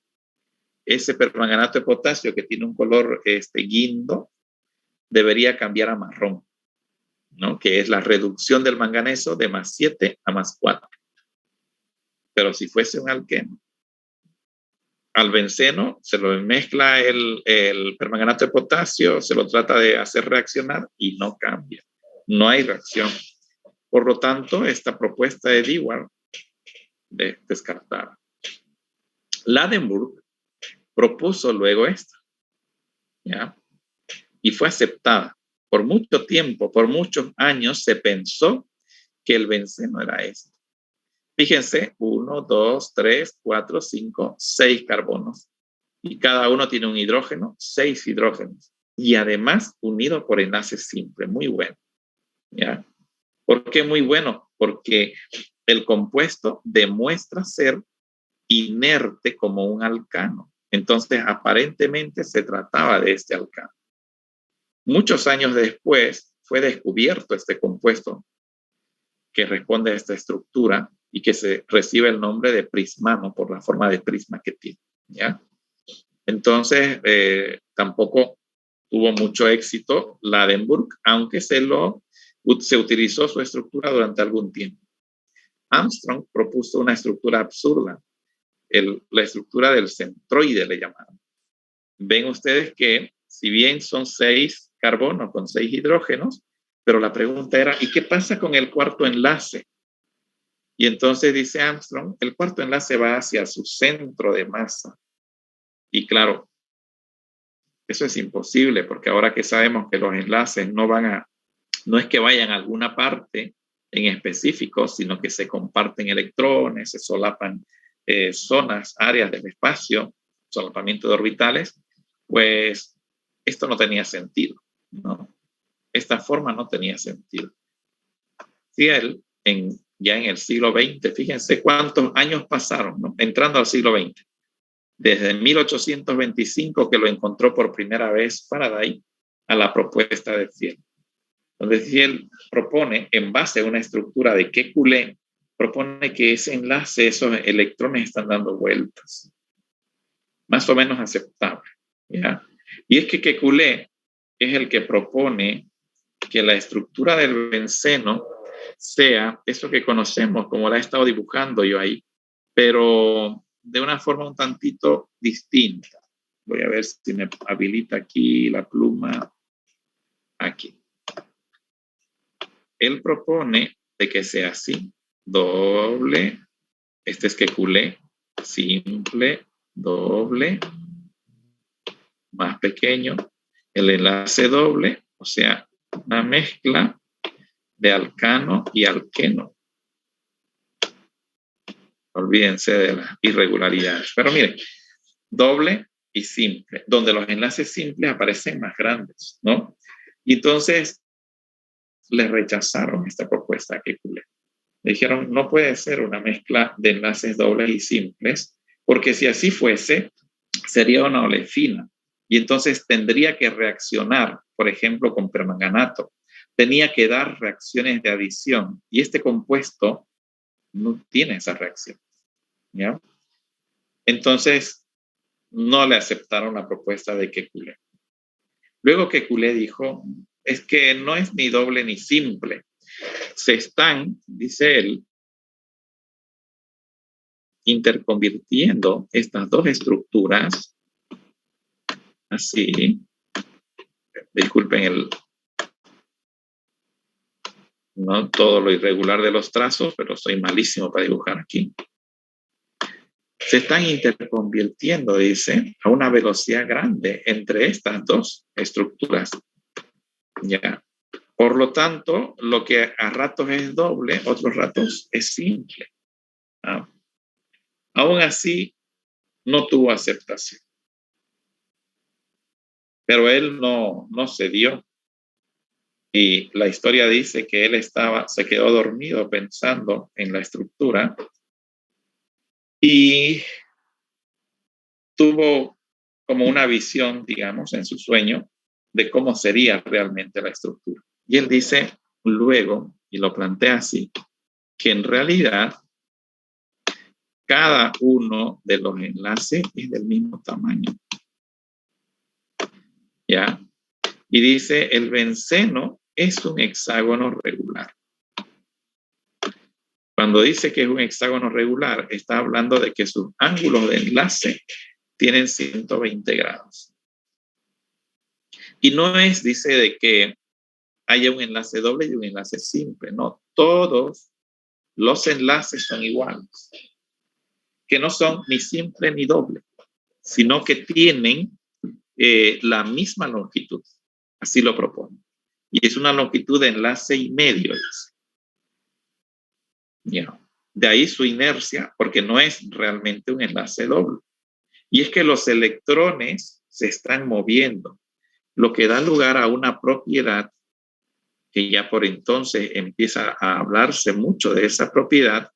ese permanganato de potasio que tiene un color guindo, debería cambiar a marrón, ¿no? Que es la reducción del manganeso de +7 a +4. Pero si fuese un alqueno, al benceno se lo mezcla el permanganato de potasio, se lo trata de hacer reaccionar y no cambia. No hay reacción. Por lo tanto, esta propuesta de Dewar descartada. Ladenburg propuso luego esta, ¿ya? Y fue aceptada. Por mucho tiempo, por muchos años, se pensó que el benceno era este. Fíjense, 1, 2, 3, 4, 5, 6 carbonos. Y cada uno tiene un hidrógeno, 6 hidrógenos. Y además unido por enlaces simples. Muy bueno, ¿ya? ¿Por qué muy bueno? Porque el compuesto demuestra ser inerte como un alcano. Entonces, aparentemente se trataba de este alcano. Muchos años después fue descubierto este compuesto que responde a esta estructura y que se recibe el nombre de prismano por la forma de prisma que tiene, ¿ya? Entonces, tampoco tuvo mucho éxito Ladenburg, aunque se utilizó su estructura durante algún tiempo. Armstrong propuso una estructura absurda. la estructura del centroide, le llamaron. Ven ustedes que si bien son 6 carbonos con 6 hidrógenos, pero la pregunta era, ¿y qué pasa con el cuarto enlace? Y entonces dice Armstrong, el cuarto enlace va hacia su centro de masa. Y claro, eso es imposible, porque ahora que sabemos que los enlaces no es que vayan a alguna parte en específico, sino que se comparten electrones, se solapan zonas, áreas del espacio, solapamiento de orbitales, pues esto no tenía sentido, ¿no? Esta forma no tenía sentido. Si él, ya en el siglo XX, fíjense cuántos años pasaron, ¿no? Entrando al siglo XX. Desde 1825 que lo encontró por primera vez Faraday a la propuesta de Thiel. Entonces Thiel propone, en base a una estructura de Kekulé, propone que ese enlace, esos electrones están dando vueltas. Más o menos aceptable, ¿ya? Y es que Kekulé es el que propone que la estructura del benceno sea eso que conocemos, como la he estado dibujando yo ahí, pero de una forma un tantito distinta. Voy a ver si me habilita aquí la pluma. Aquí. Él propone de que sea así, doble, este es Kekulé, simple, doble, más pequeño, el enlace doble, o sea, una mezcla de alcano y alqueno. Olvídense de las irregularidades. Pero miren, doble y simple, donde los enlaces simples aparecen más grandes, ¿no? Y entonces les rechazaron esta propuesta a Kekulé. Le dijeron, no puede ser una mezcla de enlaces dobles y simples, porque si así fuese, sería una olefina. Y entonces tendría que reaccionar, por ejemplo, con permanganato. Tenía que dar reacciones de adición. Y este compuesto no tiene esa reacción, ¿ya? Entonces, no le aceptaron la propuesta de Kekulé. Luego Kekulé dijo, es que no es ni doble ni simple. Se están, dice él, interconvirtiendo estas dos estructuras, así, disculpen no todo lo irregular de los trazos, pero soy malísimo para dibujar aquí. Se están interconvirtiendo, dice, a una velocidad grande entre estas dos estructuras. Ya. Por lo tanto, lo que a ratos es doble, otros ratos es simple. ¿Ah? Aún así, no tuvo aceptación. Pero él no cedió. Y la historia dice que él se quedó dormido pensando en la estructura y tuvo como una visión, digamos, en su sueño de cómo sería realmente la estructura. Y él dice luego, y lo plantea así, que en realidad cada uno de los enlaces es del mismo tamaño. ¿Ya? Y dice, el benceno es un hexágono regular. Cuando dice que es un hexágono regular, está hablando de que sus ángulos de enlace tienen 120 grados. Y no es, dice, de que haya un enlace doble y un enlace simple. No, todos los enlaces son iguales. Que no son ni simple ni doble, sino que tienen la misma longitud. Así lo propone. Y es una longitud de enlace y medio. Yeah. De ahí su inercia, porque no es realmente un enlace doble. Y es que los electrones se están moviendo, lo que da lugar a una propiedad que ya por entonces empieza a hablarse mucho de esa propiedad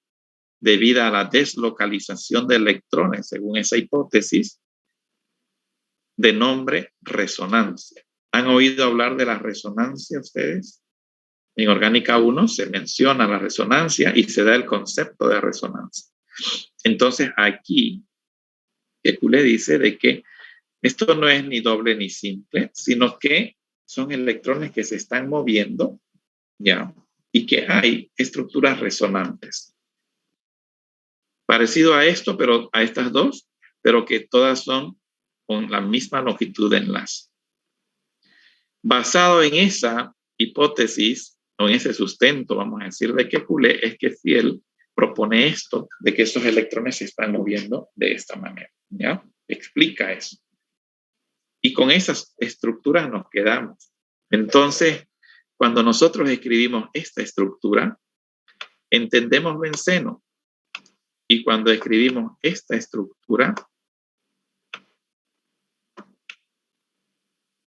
debido a la deslocalización de electrones, según esa hipótesis, de nombre resonancia. ¿Han oído hablar de la resonancia ustedes? En Orgánica 1 se menciona la resonancia y se da el concepto de resonancia. Entonces aquí, Kekulé dice de que esto no es ni doble ni simple, sino que son electrones que se están moviendo, ¿ya? Y que hay estructuras resonantes. Parecido a esto, pero a estas dos, pero que todas son con la misma longitud de enlace. Basado en esa hipótesis, o en ese sustento, vamos a decir, de Kekulé, es que Thiel propone esto, de que estos electrones se están moviendo de esta manera, ¿ya? Explica eso. Y con esas estructuras nos quedamos. Entonces, cuando nosotros escribimos esta estructura, entendemos benceno. Y cuando escribimos esta estructura,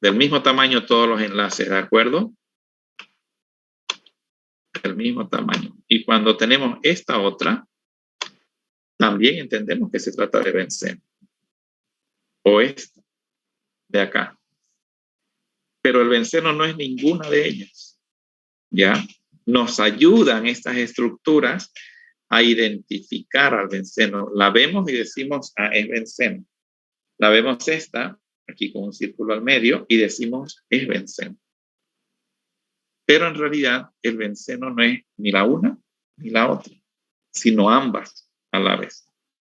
del mismo tamaño todos los enlaces, ¿de acuerdo? Del mismo tamaño. Y cuando tenemos esta otra, también entendemos que se trata de benceno. O esta, de acá. Pero el benceno no es ninguna de ellas. ¿Ya? Nos ayudan estas estructuras a identificar al benceno. La vemos y decimos, ah, es benceno. La vemos esta, aquí con un círculo al medio, y decimos, es benceno. Pero en realidad, el benceno no es ni la una ni la otra, sino ambas a la vez.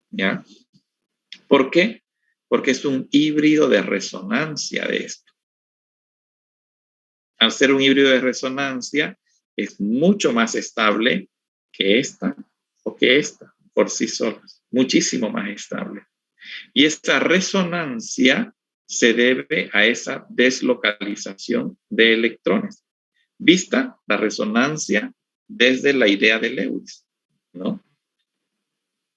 ¿Ya? ¿Por qué? Porque es un híbrido de resonancia de esto. Al ser un híbrido de resonancia, es mucho más estable que esta o que esta por sí solas. Muchísimo más estable. Y esta resonancia se debe a esa deslocalización de electrones. Vista la resonancia desde la idea de Lewis, ¿no?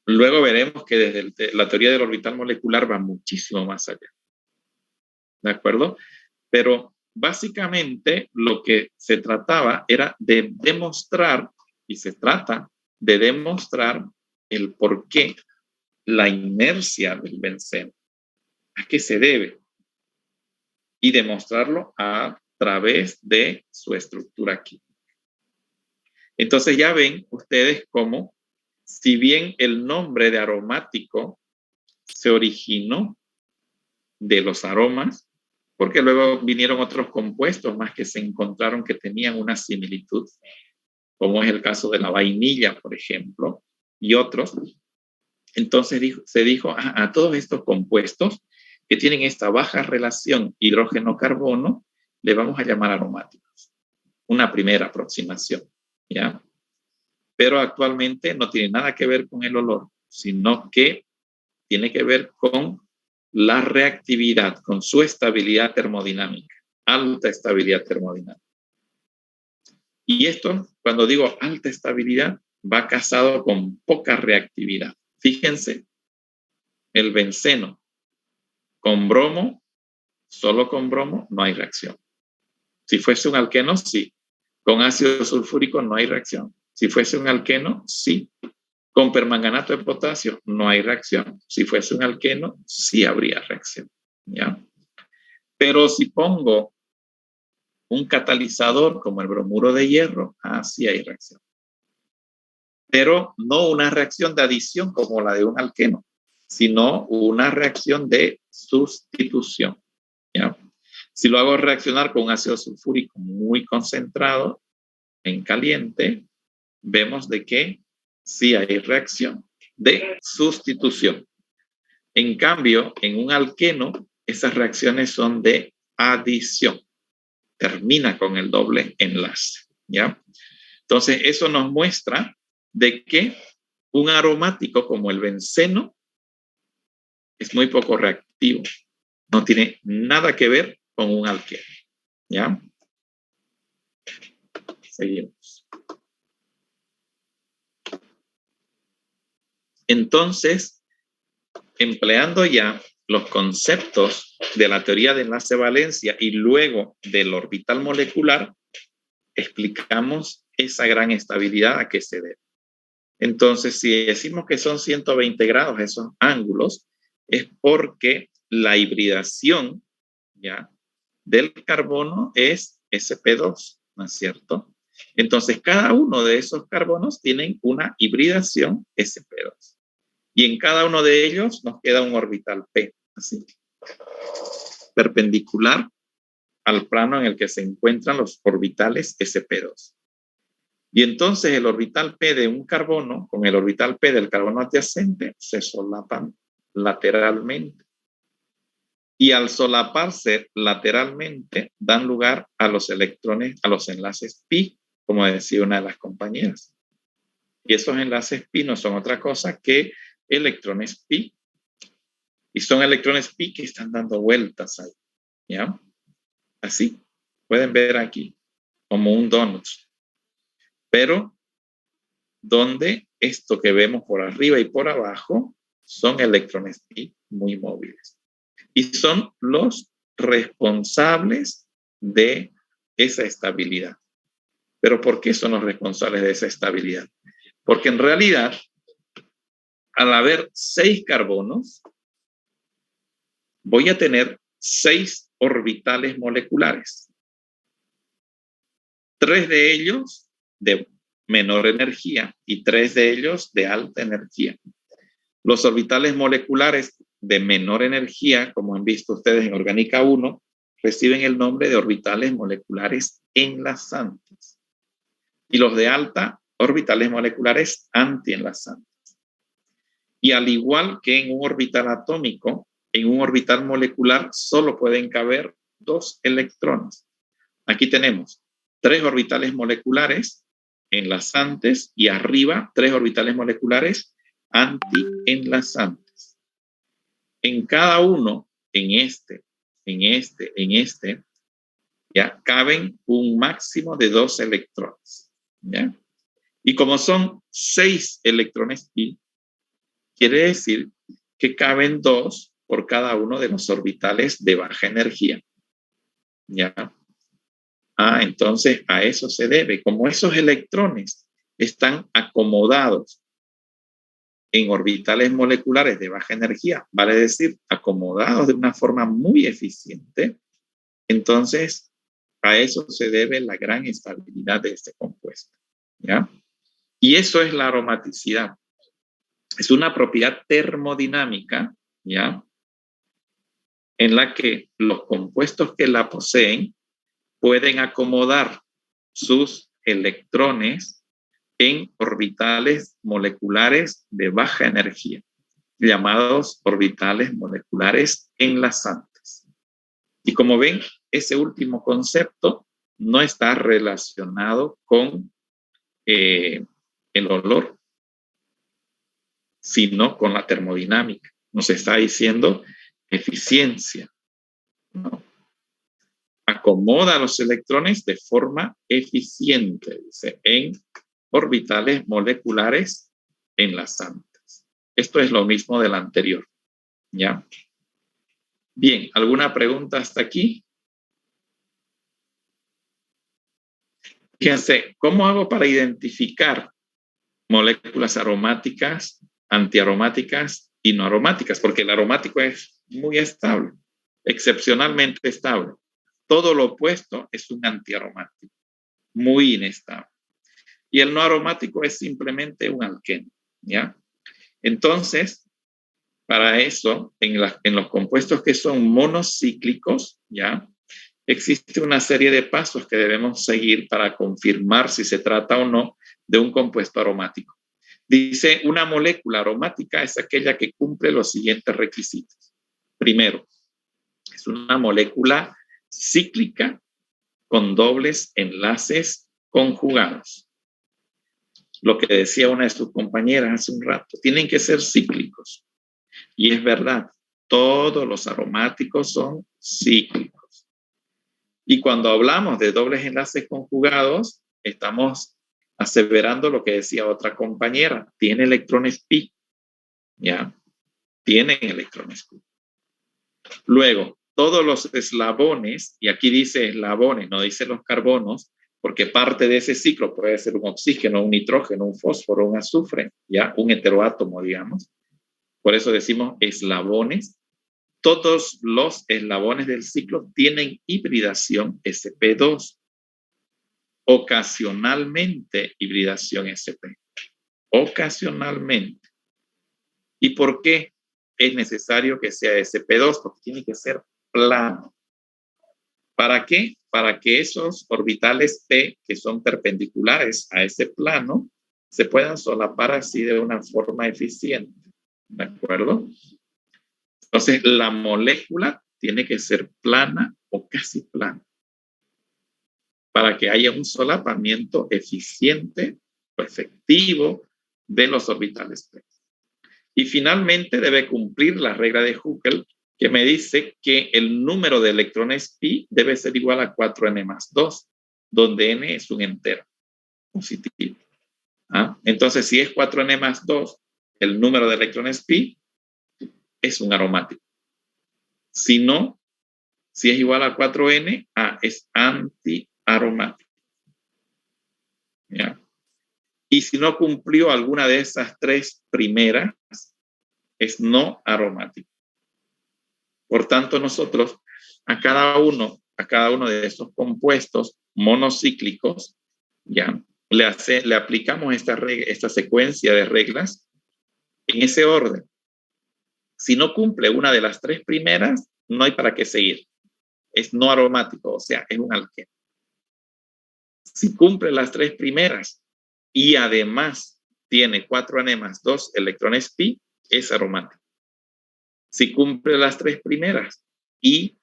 Luego veremos que desde la teoría del orbital molecular va muchísimo más allá. ¿De acuerdo? Pero básicamente lo que se trataba era de demostrar, y se trata de demostrar el por qué la inercia del benceno. ¿A qué se debe? Y demostrarlo a través de su estructura química. Entonces ya ven ustedes cómo, si bien el nombre de aromático se originó de los aromas, porque luego vinieron otros compuestos más que se encontraron que tenían una similitud, como es el caso de la vainilla, por ejemplo, y otros. Entonces se dijo a todos estos compuestos que tienen esta baja relación hidrógeno-carbono, le vamos a llamar aromáticos. Una primera aproximación, ¿ya? Pero actualmente no tiene nada que ver con el olor, sino que tiene que ver con la reactividad, con su estabilidad termodinámica, alta estabilidad termodinámica. Y esto, cuando digo alta estabilidad, va casado con poca reactividad. Fíjense, el benceno con bromo, solo con bromo, no hay reacción. Si fuese un alqueno, sí. Con ácido sulfúrico no hay reacción. Si fuese un alqueno, sí. Con permanganato de potasio no hay reacción. Si fuese un alqueno, sí habría reacción. ¿Ya? Pero si pongo un catalizador como el bromuro de hierro, sí hay reacción. Pero no una reacción de adición como la de un alqueno, sino una reacción de sustitución. ¿Ya? Si lo hago reaccionar con un ácido sulfúrico muy concentrado en caliente, vemos de que sí hay reacción de sustitución. En cambio, en un alqueno, esas reacciones son de adición. Termina con el doble enlace. ¿Ya? Entonces, eso nos muestra de que un aromático como el benceno es muy poco reactivo. No tiene nada que ver con un alqueno. ¿Ya? Seguimos. Entonces, empleando ya los conceptos de la teoría de enlace-valencia y luego del orbital molecular, explicamos esa gran estabilidad a qué se debe. Entonces, si decimos que son 120 grados esos ángulos, es porque la hibridación, ¿ya?, del carbono es sp2, ¿no es cierto? Entonces, cada uno de esos carbonos tienen una hibridación sp2. Y en cada uno de ellos nos queda un orbital p, así, perpendicular al plano en el que se encuentran los orbitales sp2. Y entonces el orbital P de un carbono con el orbital P del carbono adyacente se solapan lateralmente. Y al solaparse lateralmente dan lugar a los electrones, a los enlaces pi, como decía una de las compañeras. Y esos enlaces pi no son otra cosa que electrones pi. Y son electrones pi que están dando vueltas ahí, ¿ya? Así, pueden ver aquí, como un donut. Pero donde esto que vemos por arriba y por abajo son electrones pi muy móviles. Y son los responsables de esa estabilidad. ¿Pero por qué son los responsables de esa estabilidad? Porque en realidad, al haber 6 carbonos, voy a tener 6 orbitales moleculares. 3 de ellos de menor energía y 3 de ellos de alta energía. Los orbitales moleculares de menor energía, como han visto ustedes en Orgánica 1, reciben el nombre de orbitales moleculares enlazantes. Y los de alta, orbitales moleculares antienlazantes. Y al igual que en un orbital atómico, en un orbital molecular solo pueden caber 2 electrones. Aquí tenemos 3 orbitales moleculares enlazantes y arriba 3 orbitales moleculares antienlazantes. En cada uno, en este, ya caben un máximo de 2 electrones. ¿Ya? Y como son 6 electrones pi, quiere decir que caben 2 por cada uno de los orbitales de baja energía. ¿Ya? Entonces a eso se debe. Como esos electrones están acomodados en orbitales moleculares de baja energía, vale decir, acomodados de una forma muy eficiente, entonces a eso se debe la gran estabilidad de este compuesto. ¿Ya? Y eso es la aromaticidad. Es una propiedad termodinámica, ¿ya? En la que los compuestos que la poseen pueden acomodar sus electrones en orbitales moleculares de baja energía, llamados orbitales moleculares enlazantes. Y como ven, ese último concepto no está relacionado con el olor, sino con la termodinámica. Nos está diciendo eficiencia, ¿no? Acomoda los electrones de forma eficiente, dice, en orbitales moleculares enlazantes. Esto es lo mismo del anterior, ¿ya? Bien, ¿alguna pregunta hasta aquí? Fíjense, ¿cómo hago para identificar moléculas aromáticas, antiaromáticas y no aromáticas? Porque el aromático es muy estable, excepcionalmente estable. Todo lo opuesto es un antiaromático, muy inestable. Y el no aromático es simplemente un alqueno, ¿ya? Entonces, para eso, en los compuestos que son monocíclicos, ¿ya? Existe una serie de pasos que debemos seguir para confirmar si se trata o no de un compuesto aromático. Dice, una molécula aromática es aquella que cumple los siguientes requisitos. Primero, es una molécula cíclica con dobles enlaces conjugados. Lo que decía una de sus compañeras hace un rato, tienen que ser cíclicos. Y es verdad, todos los aromáticos son cíclicos. Y cuando hablamos de dobles enlaces conjugados, estamos aseverando lo que decía otra compañera, tiene electrones pi, ¿ya? Tienen electrones pi. Luego, todos los eslabones, y aquí dice eslabones, no dice los carbonos, porque parte de ese ciclo puede ser un oxígeno, un nitrógeno, un fósforo, un azufre, ya un heteroátomo, digamos. Por eso decimos eslabones. Todos los eslabones del ciclo tienen hibridación sp2. Ocasionalmente hibridación sp. Ocasionalmente. ¿Y por qué es necesario que sea sp2? Porque tiene que ser plano. ¿Para qué? Para que esos orbitales P, que son perpendiculares a ese plano, se puedan solapar así de una forma eficiente. ¿De acuerdo? Entonces, la molécula tiene que ser plana o casi plana para que haya un solapamiento eficiente o efectivo de los orbitales P. Y finalmente debe cumplir la regla de Huckel, que me dice que el número de electrones pi debe ser igual a 4n más 2, donde n es un entero positivo. Entonces, si es 4n más 2, el número de electrones pi es un aromático. Si no, si es igual a 4n, es antiaromático. ¿Ya? Y si no cumplió alguna de esas tres primeras, es no aromático. Por tanto, nosotros a cada uno de estos compuestos monocíclicos, ya le aplicamos esta secuencia de reglas en ese orden. Si no cumple una de las tres primeras, no hay para qué seguir. Es no aromático, o sea, es un alqueno. Si cumple las tres primeras y además tiene 4n más 2 electrones pi, es aromático. Si cumple las tres primeras y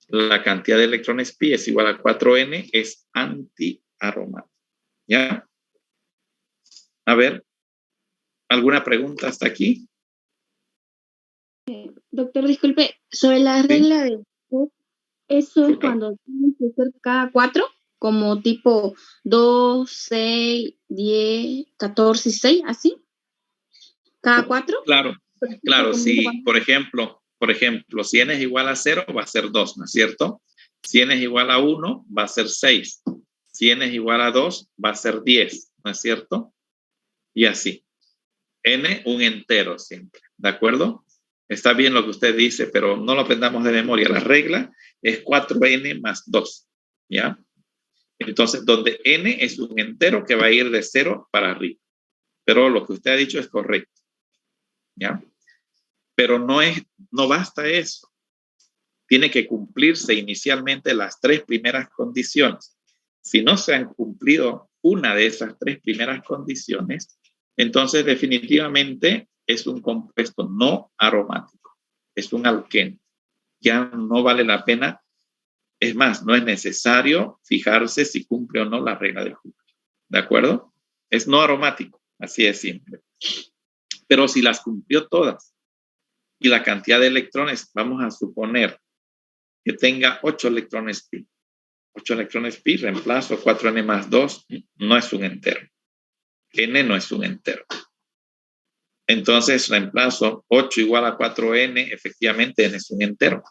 la cantidad de electrones pi es igual a 4n, es antiaromático. ¿Ya? A ver, ¿alguna pregunta hasta aquí? Doctor, disculpe, sobre la regla de eso es cuando tienen que ser cada 4, como tipo 2, 6, 10, 14 y 6, ¿así? ¿Cada 4? Claro, si, por ejemplo, si n es igual a 0, va a ser 2, ¿no es cierto? Si n es igual a 1, va a ser 6. Si n es igual a 2, va a ser 10, ¿no es cierto? Y así. N, un entero siempre, ¿de acuerdo? Está bien lo que usted dice, pero no lo aprendamos de memoria. La regla es 4n más 2, ¿ya? Entonces, donde n es un entero que va a ir de 0 para arriba. Pero lo que usted ha dicho es correcto, ¿ya? Pero no basta eso. Tiene que cumplirse inicialmente las tres primeras condiciones. Si no se han cumplido una de esas tres primeras condiciones, entonces definitivamente es un compuesto no aromático. Es un alqueno. Ya no vale la pena. Es más, no es necesario fijarse si cumple o no la regla de Huckel. ¿De acuerdo? Es no aromático. Así es simple. Pero si las cumplió todas, y la cantidad de electrones, vamos a suponer que tenga 8 electrones pi. 8 electrones pi, reemplazo 4n más 2, no es un entero. N no es un entero. Entonces, reemplazo 8 igual a 4n, efectivamente n es un entero.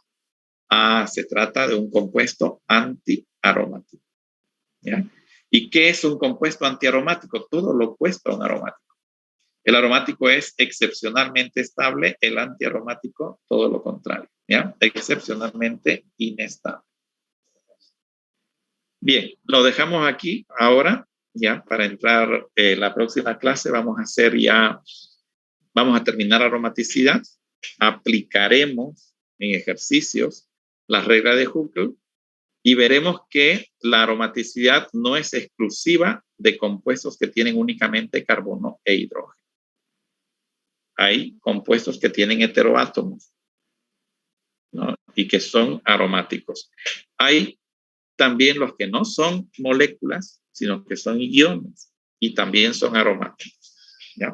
Se trata de un compuesto antiaromático. ¿Ya? ¿Y qué es un compuesto antiaromático? Todo lo opuesto a un aromático. El aromático es excepcionalmente estable, el antiaromático todo lo contrario, ¿ya? Excepcionalmente inestable. Bien, lo dejamos aquí ahora, ya, para entrar la próxima clase vamos a terminar aromaticidad, aplicaremos en ejercicios la regla de Huckel y veremos que la aromaticidad no es exclusiva de compuestos que tienen únicamente carbono e hidrógeno. Hay compuestos que tienen heteroátomos, ¿no? Y que son aromáticos. Hay también los que no son moléculas, sino que son iones y también son aromáticos, ¿ya?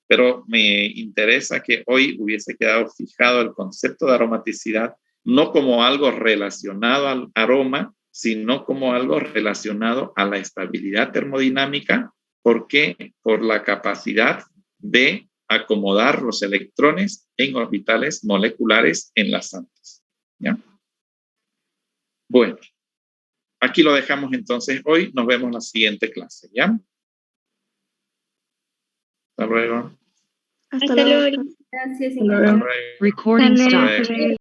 Pero me interesa que hoy hubiese quedado fijado el concepto de aromaticidad, no como algo relacionado al aroma, sino como algo relacionado a la estabilidad termodinámica. ¿Por qué? Por la capacidad de acomodar los electrones en orbitales moleculares enlazantes. ¿Ya? Bueno, aquí lo dejamos entonces hoy. Nos vemos en la siguiente clase. ¿Ya? Hasta luego. Hasta luego. Gracias, Hasta luego. Recording stopped.